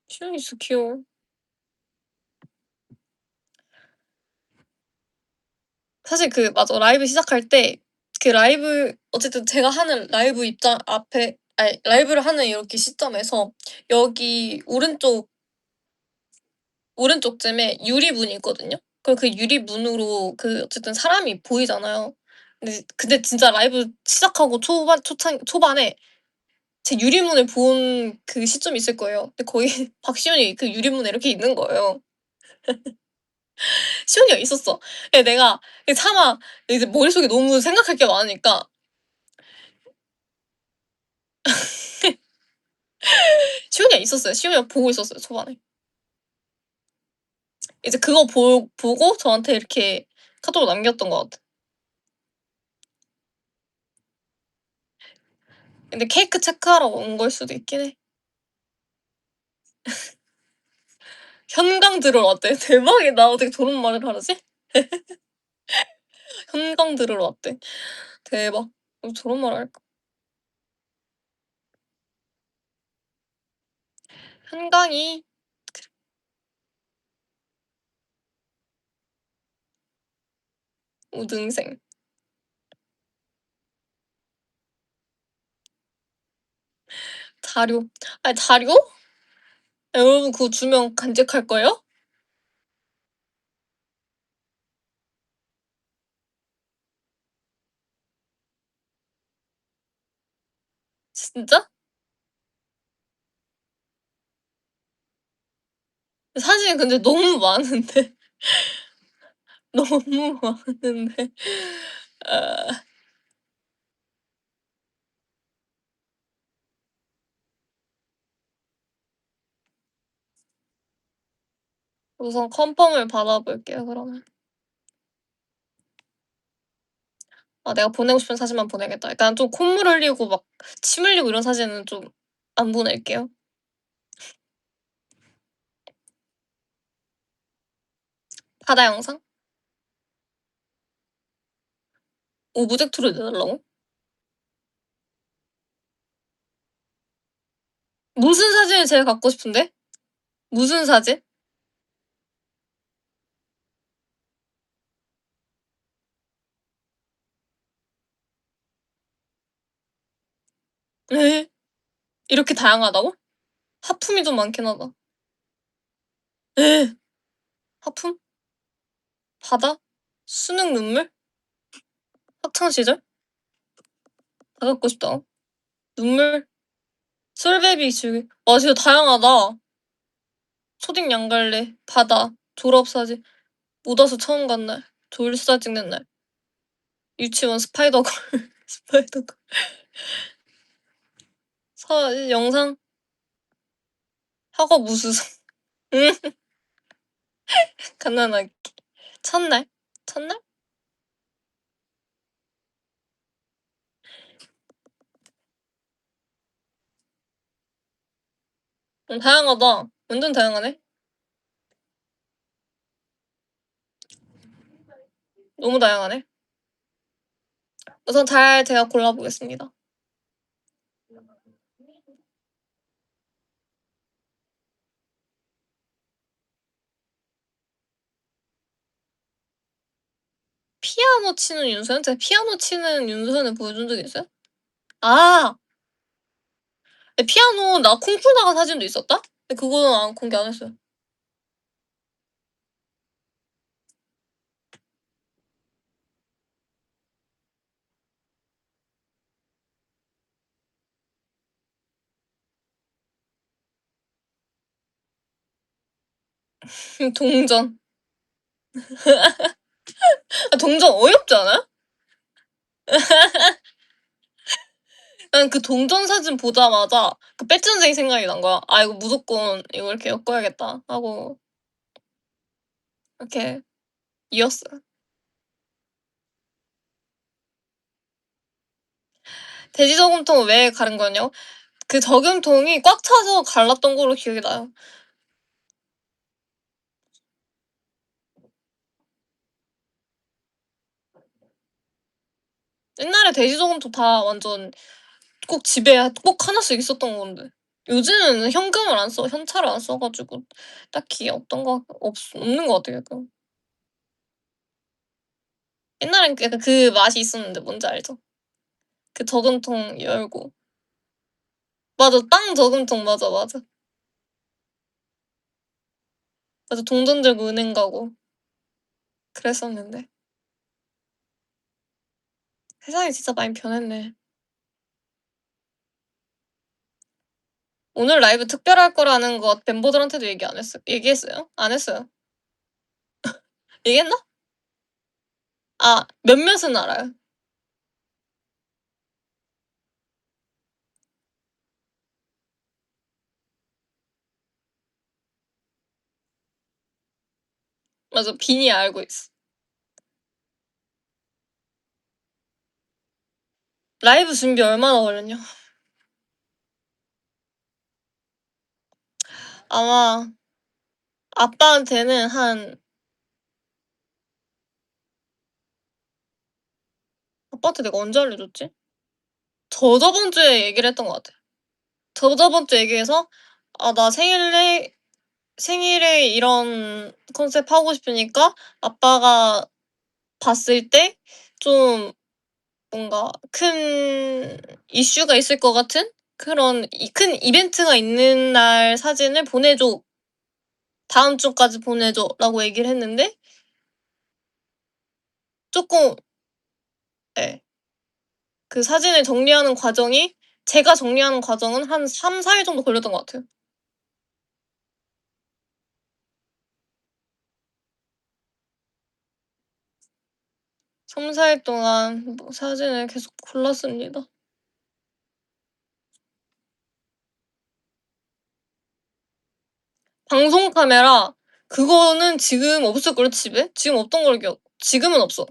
시온이 진짜 귀여워. 사실 맞아. 라이브 시작할 때 라이브 어쨌든 제가 하는 라이브 입장 앞에 아니 라이브를 하는 이렇게 시점에서 여기 오른쪽쯤에 유리문이 있거든요. 그럼 그 유리문으로 어쨌든 사람이 보이잖아요. 근데 진짜 라이브 시작하고 초반에 제 유리문을 본 그 시점이 있을 거예요. 근데 거기 박시윤이 그 유리문에 이렇게 있는 거예요. 시윤이가 있었어. 내가 차마 이제 머릿속에 너무 생각할 게 많으니까 시윤이가 있었어요. 시윤이가 보고 있었어요 초반에. 이제 그거 보고 저한테 이렇게 카톡을 남겼던 것 같아. 근데 케이크 체크하러 온 걸 수도 있긴 해. 현강 들으러 왔대. 대박이다. 어떻게 저런 말을 하지? 현강 들으러 왔대. 대박. 저런 말을 할까? 현강이 우등생. 자료. 아니 자료? 여러분 그거 주면 간직할 거예요? 진짜? 사진 근데 너무 많은데. 너무 많은데. 아 우선 컨펌을 받아볼게요 그러면. 아 내가 보내고 싶은 사진만 보내겠다. 약간 좀 콧물 흘리고 막 침 흘리고 이런 사진은 좀 안 보낼게요. 바다 영상? 오브젝트로 내달라고? 무슨 사진을 제일 갖고 싶은데? 무슨 사진? 에? 이렇게 다양하다고? 하품이 좀 많긴 하다. 에? 하품? 바다? 수능 눈물? 학창 시절? 다 갖고 싶다. 눈물? 솔베비 줄기 와 진짜 다양하다. 초딩 양갈래, 바다, 졸업사진, 못 와서 처음 간 날, 졸사 찍는 날, 유치원 스파이더걸. 스파이더걸. 서 영상 학업 우수성. 응. 가난하기. 첫날? 첫날? 다양하다. 완전 다양하네. 너무 다양하네. 우선 잘 제가 골라보겠습니다. 피아노 치는 윤서현? 제가 피아노 치는 윤서현을 보여준 적 있어요? 아! 피아노 나 콩쿠르 나간 사진도 있었다? 근데 그거는 공개 안 했어요. 동전. 동전 어이없지 않아요? 난 그 동전 사진 보자마자 그 배지선생이 생각이 난 거야. '아 이거 무조건 이거 이렇게 엮어야겠다.' 하고 이렇게 이었어요. 돼지 저금통은 왜 가른 거냐고? 그 저금통이 꽉 차서 갈랐던 걸로 기억이 나요. 옛날에 돼지 저금통 다 완전 꼭 집에 꼭 하나씩 있었던 건데. 요즘은 현금을 안 써 현찰을 안 써 가지고 딱히 어떤 거 없는 것 같아요 약간. 옛날엔 그 약간 그 맛이 있었는데 뭔지 알죠? 그 저금통 열고 맞아. 땅 저금통 맞아, 맞아. 맞아. 동전 들고 은행 가고 그랬었는데. 세상이 진짜 많이 변했네. 오늘 라이브 특별할 거라는 거 멤버들한테도 얘기했어요? 안 했어요? 얘기했나? 아 몇몇은 알아요. 맞아. 빈이 알고 있어. 라이브 준비 얼마나 걸렸냐. 아마 아빠한테는 아빠한테 내가 언제 알려줬지? 저저번 주에 얘기를 했던 것 같아. 저저번 주에 얘기해서 "아 나 생일에 이런 컨셉 하고 싶으니까 아빠가 봤을 때 좀 뭔가 큰 이슈가 있을 것 같은 그런 큰 이벤트가 있는 날 사진을 보내줘. 다음 주까지 보내줘."라고 얘기를 했는데 쪼끔 예. 그 사진을 정리하는 과정이 제가 정리하는 과정은 한 3-4일 정도 걸렸던 것 같아요. 3-4일 동안 뭐 사진을 계속 골랐습니다. 방송 카메라 그거는 지금 없을걸요 집에? 지금 없던 걸로 지금은 없어.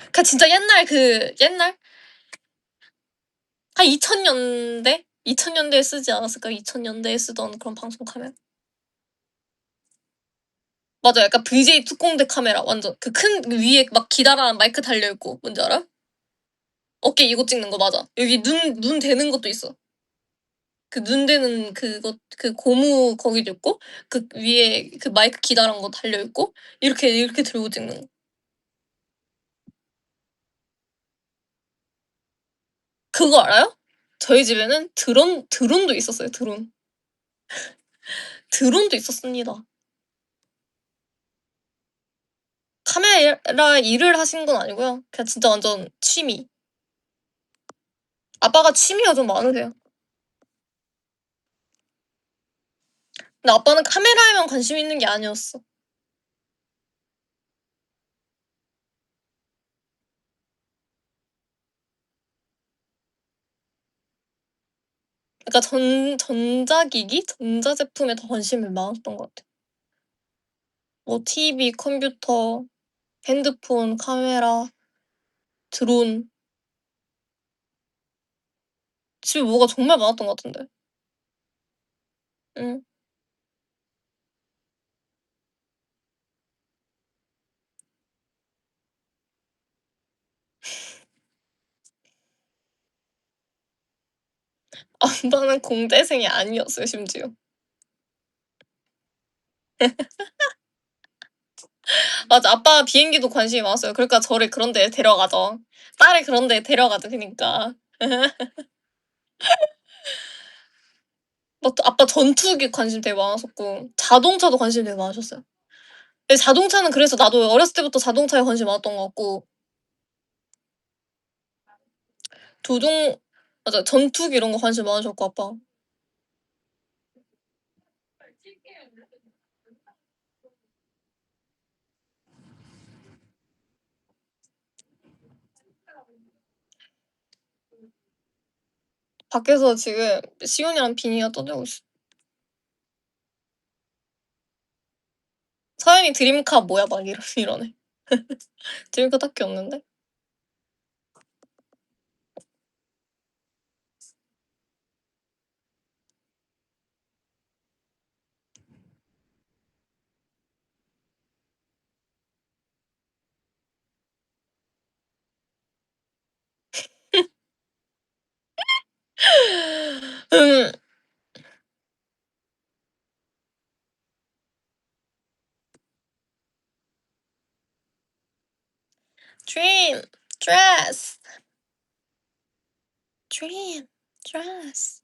그니까 진짜 옛날 한 2000 년대? 2000 년대에 쓰지 않았을까? 2000 년대에 쓰던 그런 방송 카메라. 맞아. 약간 VJ 특공대 카메라 완전 그 큰 위에 막 기다란 마이크 달려 있고 뭔지 알아? 어깨 이거 찍는 거 맞아. 여기 눈 대는 것도 있어. 그 눈 대는 그거 그 고무 거기도 있고 그 위에 그 마이크 기다란 거 달려 있고 이렇게 들고 찍는 거. 그거 알아요? 저희 집에는 드론도 있었어요 드론. 드론도 있었습니다. 카메라 일을 하신 건 아니고요. 그냥 진짜 완전 취미. 아빠가 취미가 좀 많으세요. 근데 아빠는 카메라에만 관심 있는 게 아니었어. 그러니까 전자기기? 전자제품에 더 관심이 많았던 것 같아요. 뭐 TV, 컴퓨터, 핸드폰, 카메라, 드론. 집에 뭐가 정말 많았던 것 같은데. 응. 아빠는 공대생이 아니었어요 심지어. 맞아. 아빠가 비행기도 관심이 많았어요. 그러니까 저를 그런 데에 데려가죠. 딸을 그런 데에 데려가죠 그니까. 뭐 또 아빠 전투기 관심 되게 많았었고 자동차도 관심이 되게 많으셨어요. 근데 자동차는 그래서 나도 어렸을 때부터 자동차에 관심이 많았던 것 같고 조종 맞아 전투기 이런 거 관심 많으셨고 아빠. 밖에서 지금 시온이랑 비니가 떠들고 있어. 서연이 드림카 뭐야 막 이러네. 드림카 딱히 없는데. 음. Dream dress. Dream dress.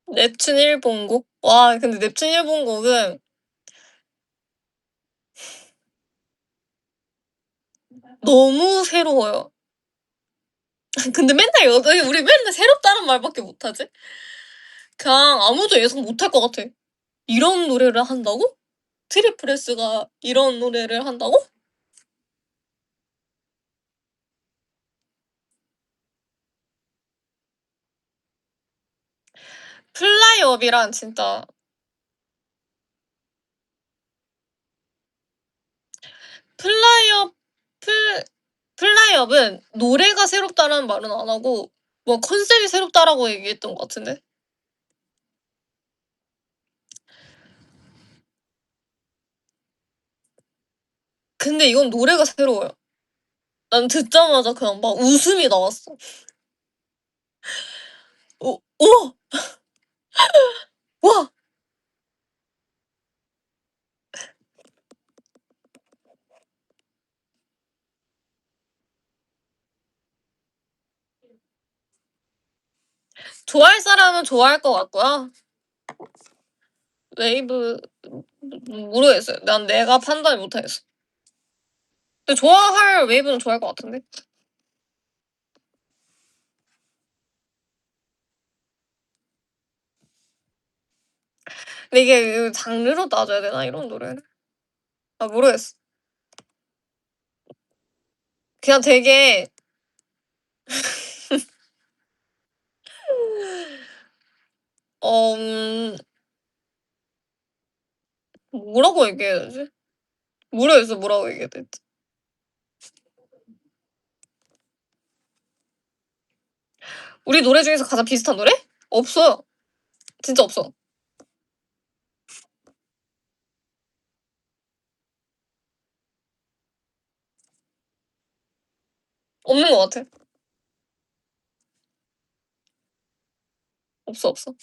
넵튠 일본곡? 와 근데 넵튠 일본곡은 너무 새로워요. 근데 맨날 여자 우리 맨날 새롭다는 말밖에 못하지? 그냥 아무도 예상 못할 것 같아. 이런 노래를 한다고? 트리플 S가 이런 노래를 한다고? 플라이 업이란 진짜 플라이 업 플 플라이 업은 노래가 새롭다라는 말은 안 하고 뭐 컨셉이 새롭다라고 얘기했던 것 같은데. 근데 이건 노래가 새로워요. 난 듣자마자 그냥 막 웃음이 나왔어. 우와! 와! 좋아할 사람은 좋아할 것 같고요. 웨이브 모르겠어요. 난 내가 판단을 못 하겠어. 근데 좋아할 웨이브는 좋아할 것 같은데. 근데 이게 그 장르로 따져야 되나 이런 노래를? 아 모르겠어. 그냥 되게 어 뭐라고 얘기해야 되지? 모르겠어 뭐라고 얘기해야 될지. 우리 노래 중에서 가장 비슷한 노래? 없어요. 진짜 없어. 없는 것 같아. 없어, 없어.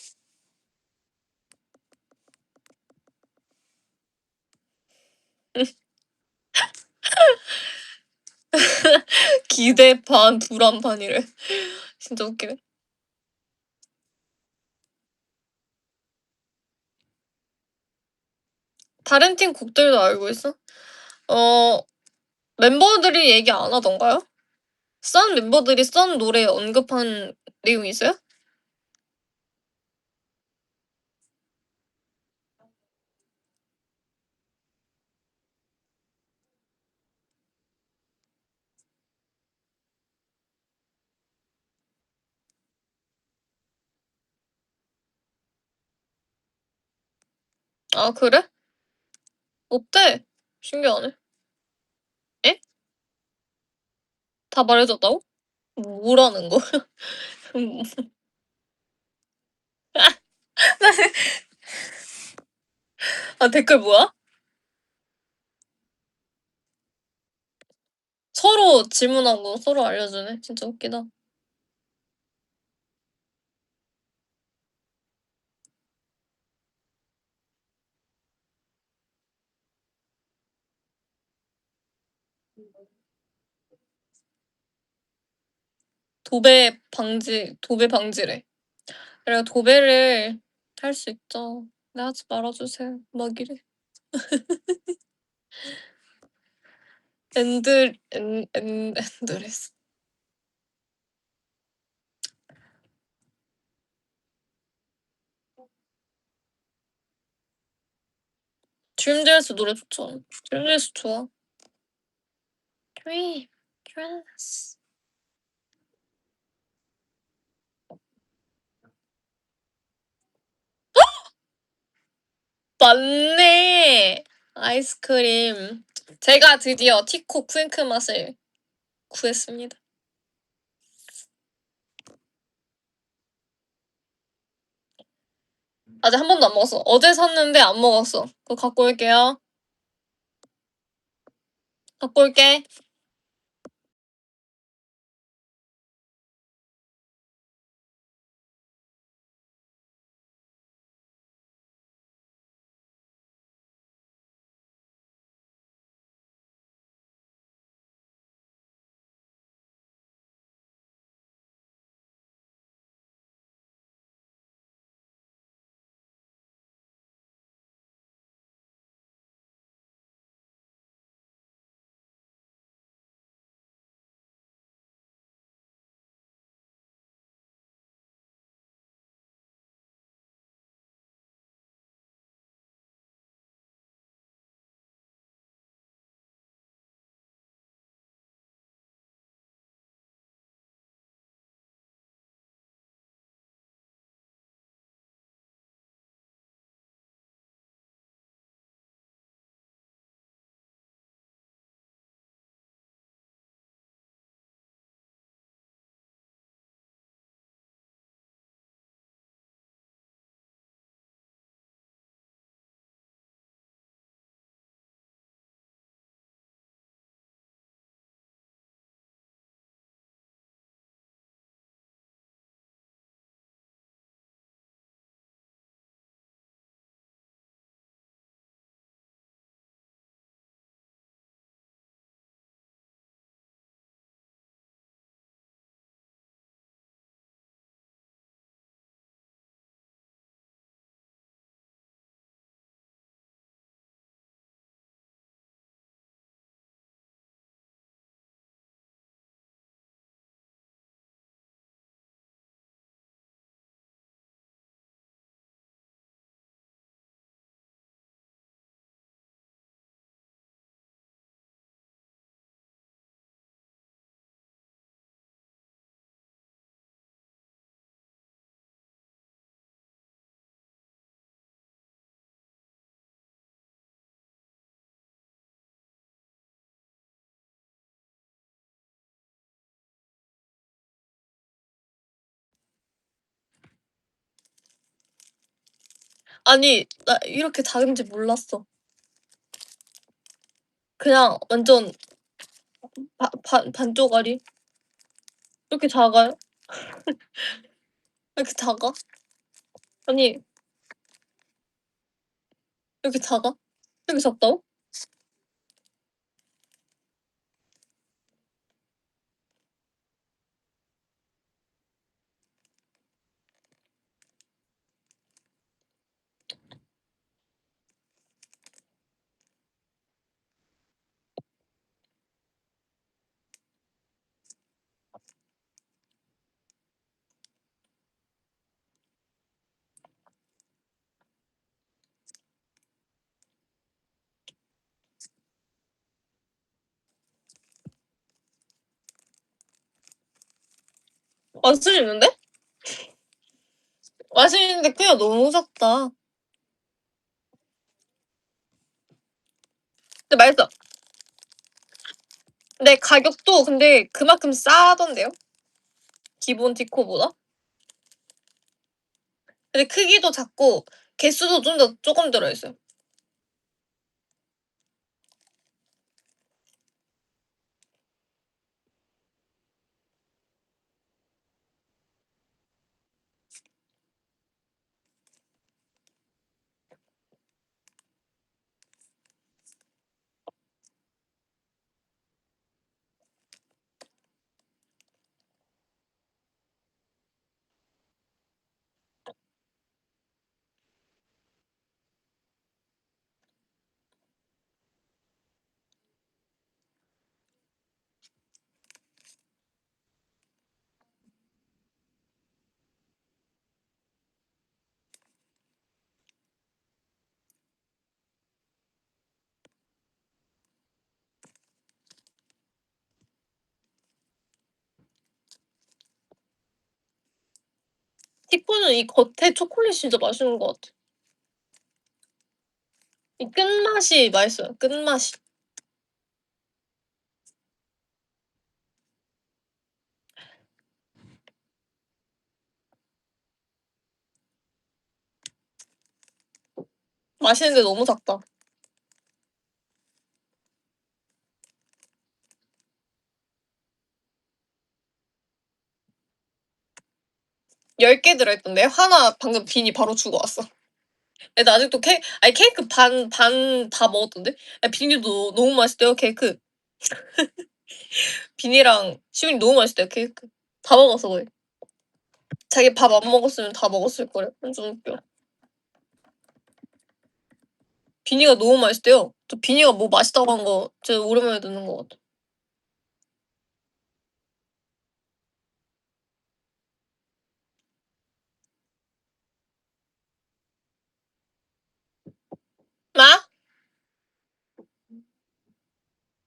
기대 반 불안 반이래. 진짜 웃기네. 다른 팀 곡들도 알고 있어? 어 멤버들이 얘기 안 하던가요? 썬 멤버들이 썬 노래 언급한 내용이 있어요? 아 그래? 어때? 신기하네. 에? 다 말해 줬다고? 뭐라는 거야? 음. 아 댓글 뭐야? 서로 질문하고 서로 알려주네. 진짜 웃기다. 도배 방지래. 그래 도배를 할 수 있죠. "네 하지 말아 주세요." 막 이래. 엔드레스. 드림드레스 노래 좋죠. 드림드레스 좋아. 드림드레스. 맞네. 아이스크림. 제가 드디어 티코 퀸크 맛을 구했습니다. 아직 한 번도 안 먹었어. 어제 샀는데 안 먹었어. 그거 갖고 올게요. 갖고 올게. 아니 나 이렇게 작은지 몰랐어. 그냥 완전 바 반 반쪽알이. 이렇게 작아요? 왜 이렇게 작아? 아니 이렇게 작아? 이렇게 작다고? 맛은 있는데? 맛은 있는데 크기가 너무 작다. 근데 맛있어. 근데 가격도 근데 그만큼 싸던데요? 기본 디코보다? 근데 크기도 작고 개수도 좀 더 조금 들어있어요. 티코는 이 겉에 초콜릿이 진짜 맛있는 것 같아. 이 끝맛이 맛있어요. 끝맛이. 맛있는데 너무 작다. 10개 들어있던데 하나 방금 비니 바로 주고 왔어. 근데 나 아직도 케이크 반 다 먹었던데? 비니도 너무 맛있대요 케이크. 비니랑 시윤이 너무 맛있대요 케이크. 다 먹었어 거의. 자기 밥 안 먹었으면 다 먹었을 거래. 좀 웃겨. 비니가 너무 맛있대요. 저 비니가 뭐 맛있다고 한 거 진짜 오랜만에 듣는 것 같아. 나?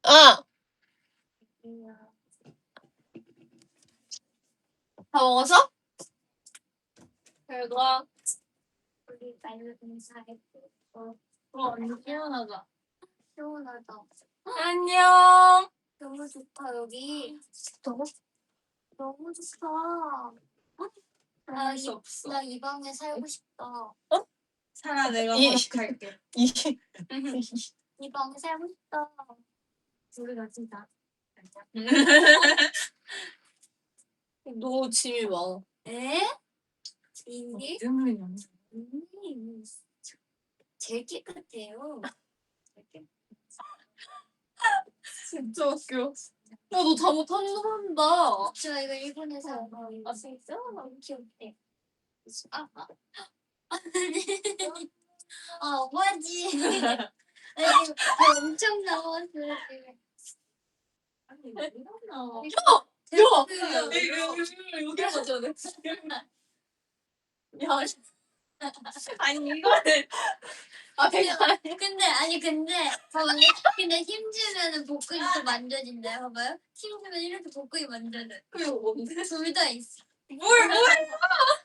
아! 다 먹었어? 별거. 우리 나이를 인사했고. 언니 시원하다. 시원하다. 안녕. 너무 좋다 여기. 너무 좋다. 할수 없어. 나 이 방에 살고 싶다. 살아 내가 이- 허락할게. 이 이 방에 살고 싶다. 우리가 진짜. 너 짐이 많아. 에? 인디? 제일 깨끗해요. 진짜 웃겨. 야, 너 잠옷 한다. 저 이거 일본에서 아, 진짜? 너무 귀엽대. 아, 오바지. 나 지금 배 엄청 나왔어 지금. 아니 이러나. 여기 가져야 돼. 야, 아니 이거를 근데 봐봐요. 근데 힘주면은 복근이 또 만져진다. 봐봐요. 힘주면 이렇게 복근이 만져져. 그게 뭔데? 둘 다 있어. 뭘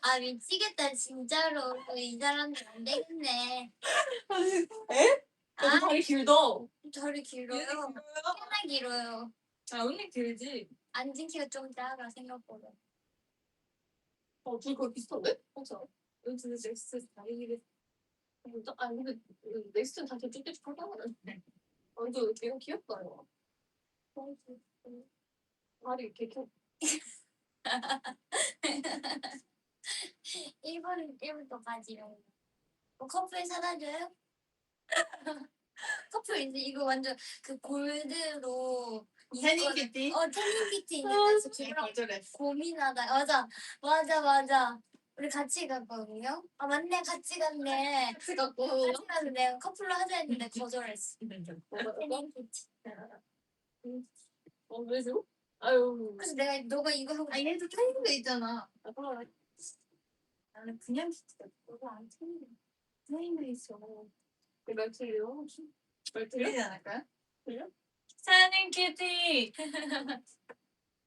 아 미치겠다 진짜로. 이 사람들 안 되겠네. 에? 아 너 다리 길다. 다리 길어요. 꽤나 길어요. 아 언니 길지. 앉은 키가 좀 작아 생각보다. 둘 거의 비슷한데? 맞아. 요즘 넥스 다리 길이. 아니, 근데 넥스트는 다 쭈쭈쭈하잖아. 완전 이거 귀엽다, 이거. 다리 이렇게 켜. 일본도까지요. 커플 사다 줘요? 커플 이제 이거 완전 그 골드로 태닝 키티? 태닝 키티 있는데 걔 거절했어. 고민하다. 맞아. 우리 같이 갔거든요. 아 맞네 같이 갔네. 같이 갖고. 같이 가서 내가 커플로 하자 했는데 거절했어. 태닝 키티. 왜죠? 아유. 그래서 너가 이거 하고 아니 얘도 태닝돼 있잖아. 나는 그냥 키티다. 너가 안 태닝돼 있어. 말 틀려? 말 틀려? 들리지 않을까요? 틀려? 태닝 키티.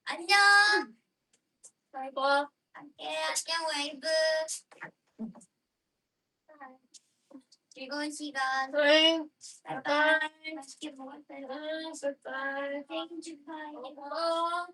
안녕. 잘 봐. 안녕 웨이브. 즐거운 시간. 그래. 바이바이. 맛있게 먹었어요. 바이바이. 생일 축하해. 고마워.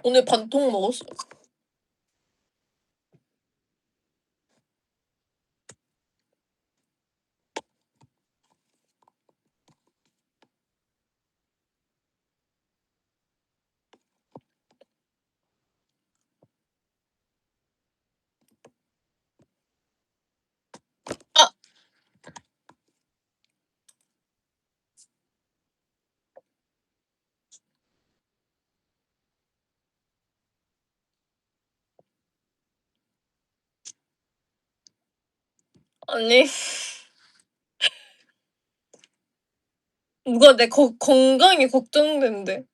오늘 반통 먹었어. 아! 아니, 누가 내 건강이 걱정된대.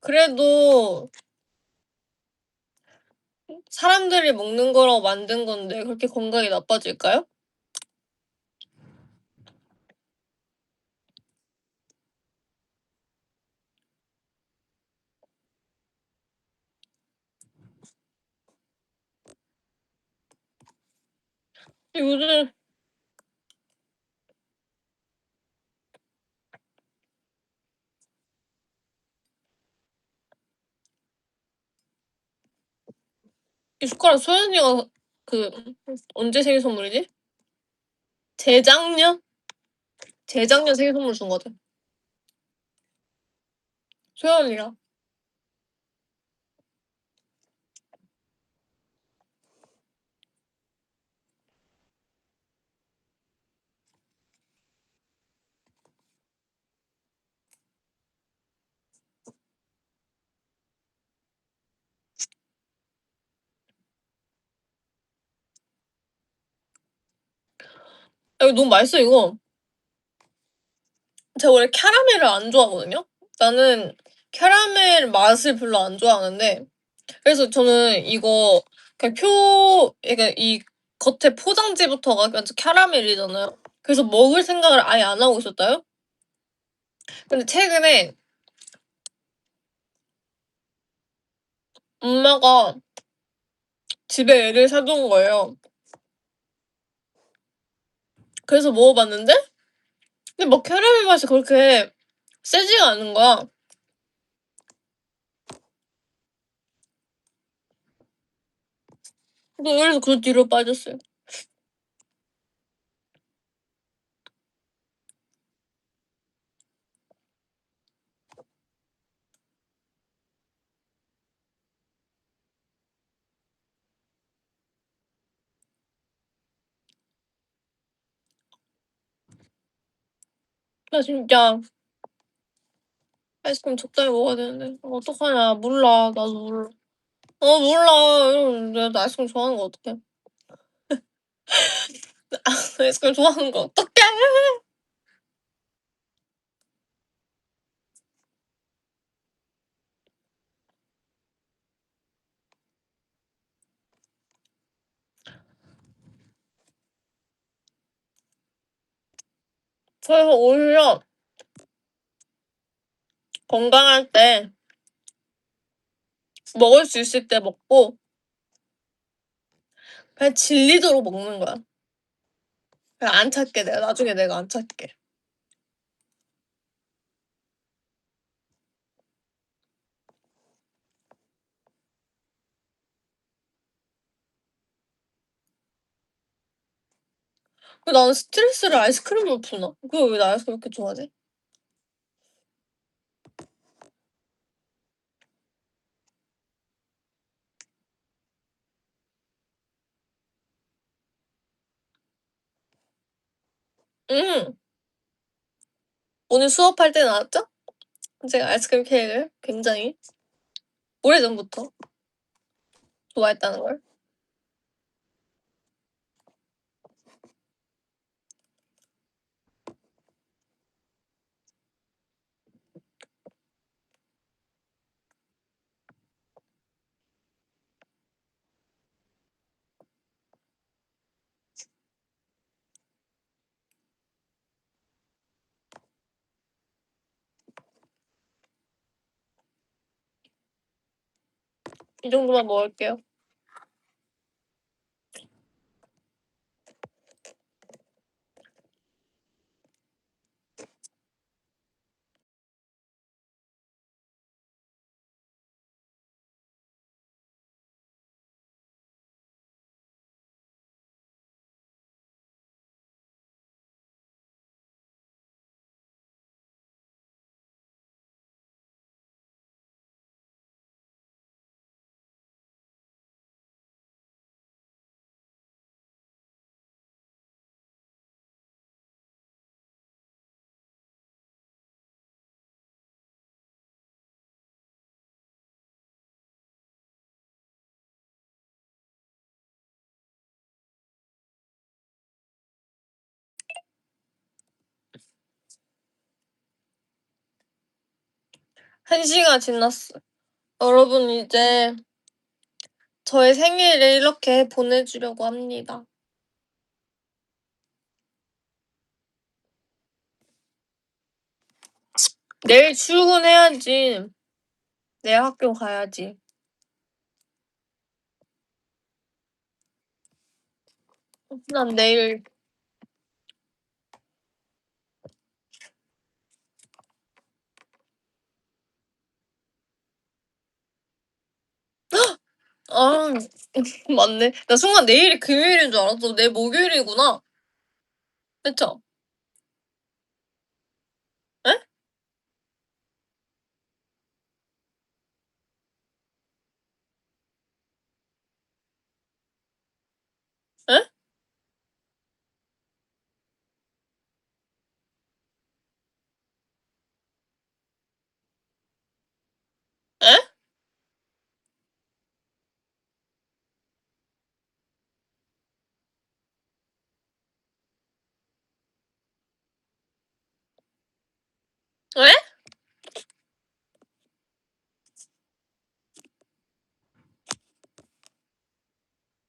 그래도 사람들이 먹는 거라고 만든 건데 그렇게 건강이 나빠질까요? 요즘 이 숟가락 소연이가 그 언제 생일 선물이지? 재작년? 재작년 생일 선물 준 거든. 소연이랑. 아, 이거 너무 맛있어 이거. 제가 원래 캐러멜을 안 좋아하거든요. 나는 캐러멜 맛을 별로 안 좋아하는데 그래서 저는 이거 그냥 그러니까 이 겉에 포장지부터가 완전 캐러멜이잖아요. 그래서 먹을 생각을 아예 안 하고 있었어요. 근데 최근에 엄마가 집에 얘를 사둔 거예요. 그래서 먹어봤는데 근데 막 캐러멜 맛이 그렇게 세지가 않은 거야. 그래서 그 뒤로 빠졌어요. 나 진짜 아이스크림 적당히 먹어야 되는데 어떡하냐. 몰라. 나도 몰라. 몰라. 내가 아이스크림 좋아하는 거 어떡해. 아이스크림 좋아하는 거 어떡해. 그래서 오히려 건강할 때 먹을 수 있을 때 먹고 그냥 질리도록 먹는 거야. 그냥 안 찾게 내가 나중에 내가 안 찾게. 나는 스트레스를 아이스크림으로 푸나? 그거 왜 나 아이스크림 이렇게 좋아하지? 응. 오늘 수업할 때 나왔죠? 제가 아이스크림 케이크를 굉장히 오래전부터 좋아했다는 걸. 이 정도만 먹을게요. 한 시간 지났어. 여러분 이제 저의 생일을 이렇게 보내주려고 합니다. 내일 출근해야지. 내일 학교 가야지. 난 내일 아 맞네. 나 순간 내일이 금요일인 줄 알았어. 내일 목요일이구나. 그쵸? 에? 에? 에? 에?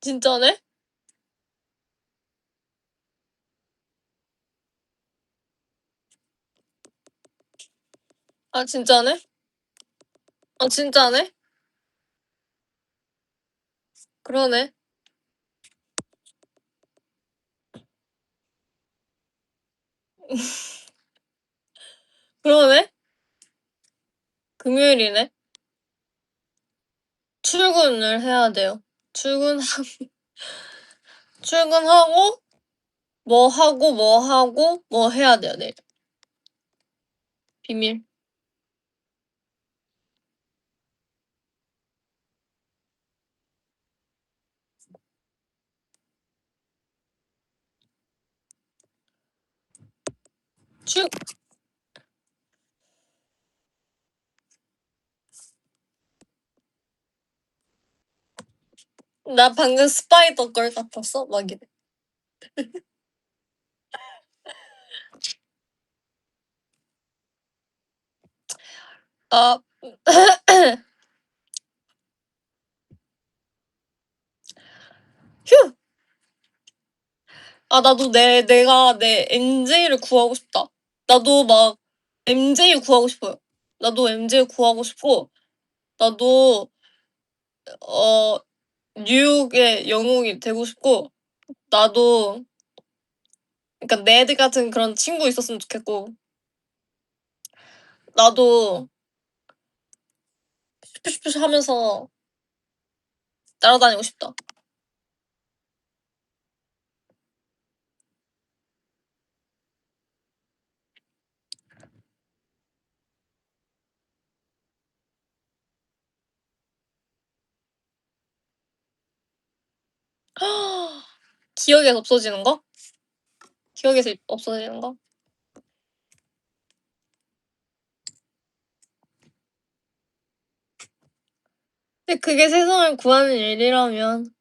진짜네? 아 진짜네? 아 진짜네? 그러네. 그러네? 금요일이네. 출근을 해야 돼요. 출근하고 뭐 하고 뭐 하고 뭐 해야 돼요 내일. 비밀. 출 나 방금 스파이더 걸 같았어? 막 이래. 아, 휴! 아, 나도 내가 내 MJ를 구하고 싶다. 나도 막 MJ 구하고 싶어요. 나도 MJ 구하고 싶고, 나도, 어, 뉴욕의 영웅이 되고 싶고, 나도, 그러니까 네드 같은 그런 친구 있었으면 좋겠고, 나도 슈슈슈 하면서 날아다니고 싶다. 기억에서 없어지는 거? 기억에서 없어지는 거? 근데 그게 세상을 구하는 일이라면,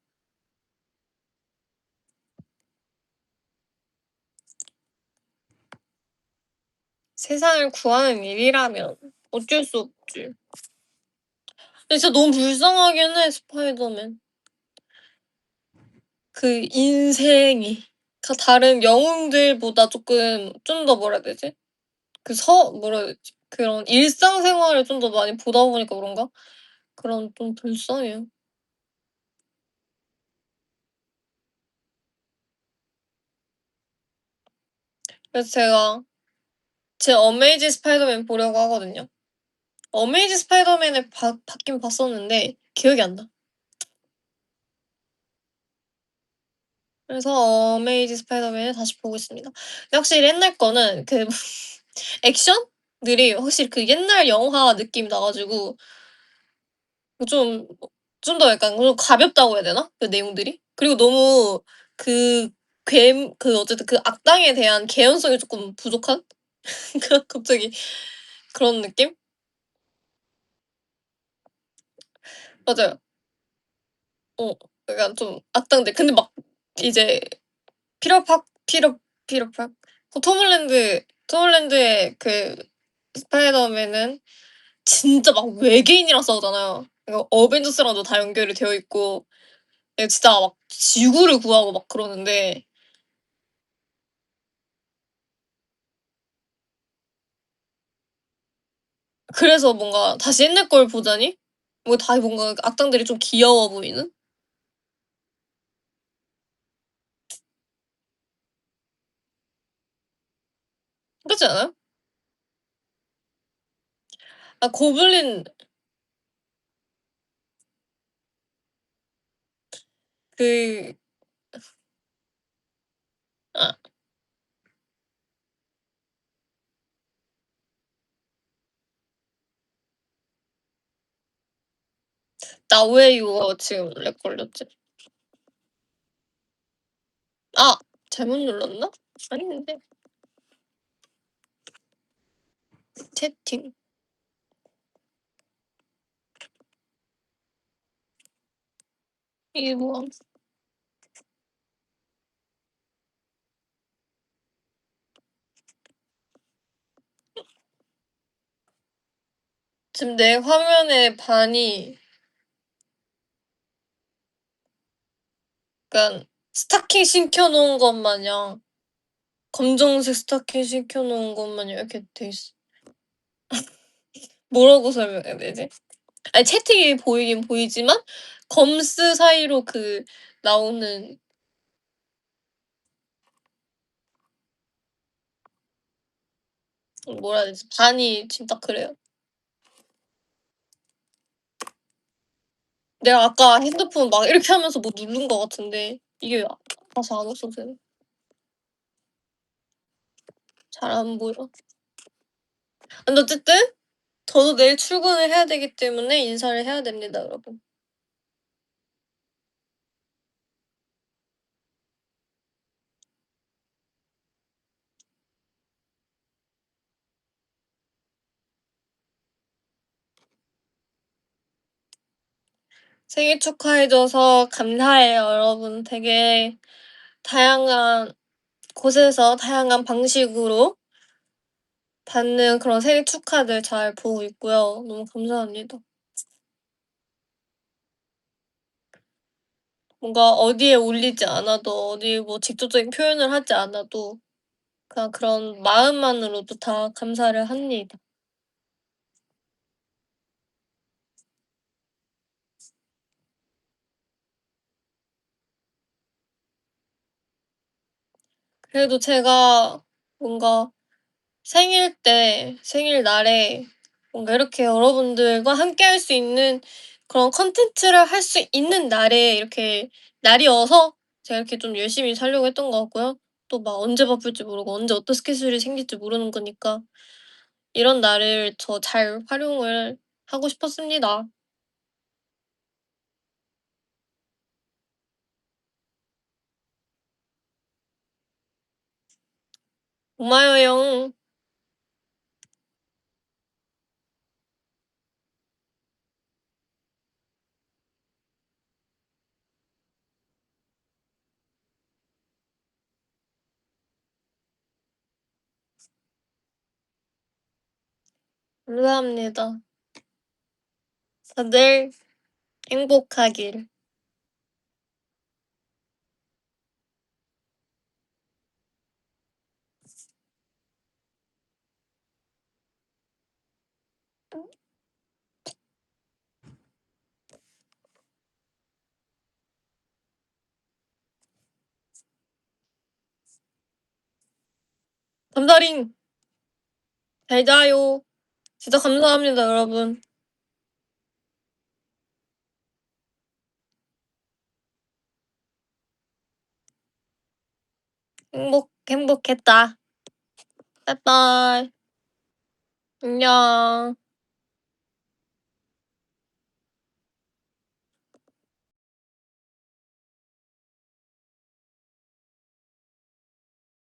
세상을 구하는 일이라면 어쩔 수 없지. 근데 진짜 너무 불쌍하긴 해, 스파이더맨. 그 인생이. 다른 영웅들보다 조금 좀 더 뭐라 해야 되지? 뭐라 해야 되지? 그런 일상생활을 좀 더 많이 보다 보니까 그런가? 그런 좀 불쌍해요. 그래서 제가 제 어메이징 스파이더맨 보려고 하거든요. 어메이징 스파이더맨을 봤긴 봤었는데 기억이 안 나. 그래서 어메이징 스파이더맨을 다시 보고 있습니다. 근데 확실히 옛날 거는 그 액션들이 확실히 그 옛날 영화 느낌 나가지고 좀 좀 더 약간 좀 가볍다고 해야 되나? 그 내용들이? 그리고 너무 그 어쨌든 그 악당에 대한 개연성이 조금 부족한? 갑자기 그런 느낌? 맞아요. 약간 좀 악당들. 근데 막 이제 피터 팍. 톰 홀랜드의 그 스파이더맨은 진짜 막 외계인이랑 싸우잖아요. 이거 어벤져스랑도 다 연결이 되어 있고 진짜 막 지구를 구하고 막 그러는데 그래서 뭔가 다시 옛날 걸 보자니 뭔가 악당들이 좀 귀여워 보이는? 그렇지 않아요? 아 고블린 그 아, 나 왜 이거 지금 렉 걸렸지? 아 잘못 눌렀나? 아닌데 채팅 이게 뭐야? 지금 내 화면의 반이 약간 스타킹 신겨놓은 것 마냥 검정색 스타킹 신겨놓은 것 마냥 이렇게 돼 있어. 뭐라고 설명해야 되지? 아니 채팅이 보이긴 보이지만 검스 사이로 그 나오는 뭐라 해야 되지? 반이 진짜 그래요. 내가 아까 핸드폰 막 이렇게 하면서 뭐 누른 것 같은데 이게 다시 안 없어지네. 잘 안 보여. 근데 어쨌든 저도 내일 출근을 해야 되기 때문에 인사를 해야 됩니다, 여러분. 생일 축하해 줘서 감사해요, 여러분. 되게 다양한 곳에서 다양한 방식으로 받는 그런 생일 축하들 잘 보고 있고요. 너무 감사합니다. 뭔가 어디에 올리지 않아도 어디 뭐 직접적인 표현을 하지 않아도 그냥 그런 마음만으로도 다 감사를 합니다. 그래도 제가 뭔가 생일날에 뭔가 이렇게 여러분들과 함께할 수 있는 그런 콘텐츠를 할 수 있는 날에 이렇게 날이어서 제가 이렇게 좀 열심히 살려고 했던 것 같고요. 또 막 언제 바쁠지 모르고 언제 어떤 스케줄이 생길지 모르는 거니까 이런 날을 더 잘 활용을 하고 싶었습니다. 고마워요. 감사합니다. 다들 행복하길. 감사링. 잘 자요. 진짜 감사합니다, 여러분. 행복했다. 빠이빠이. 안녕.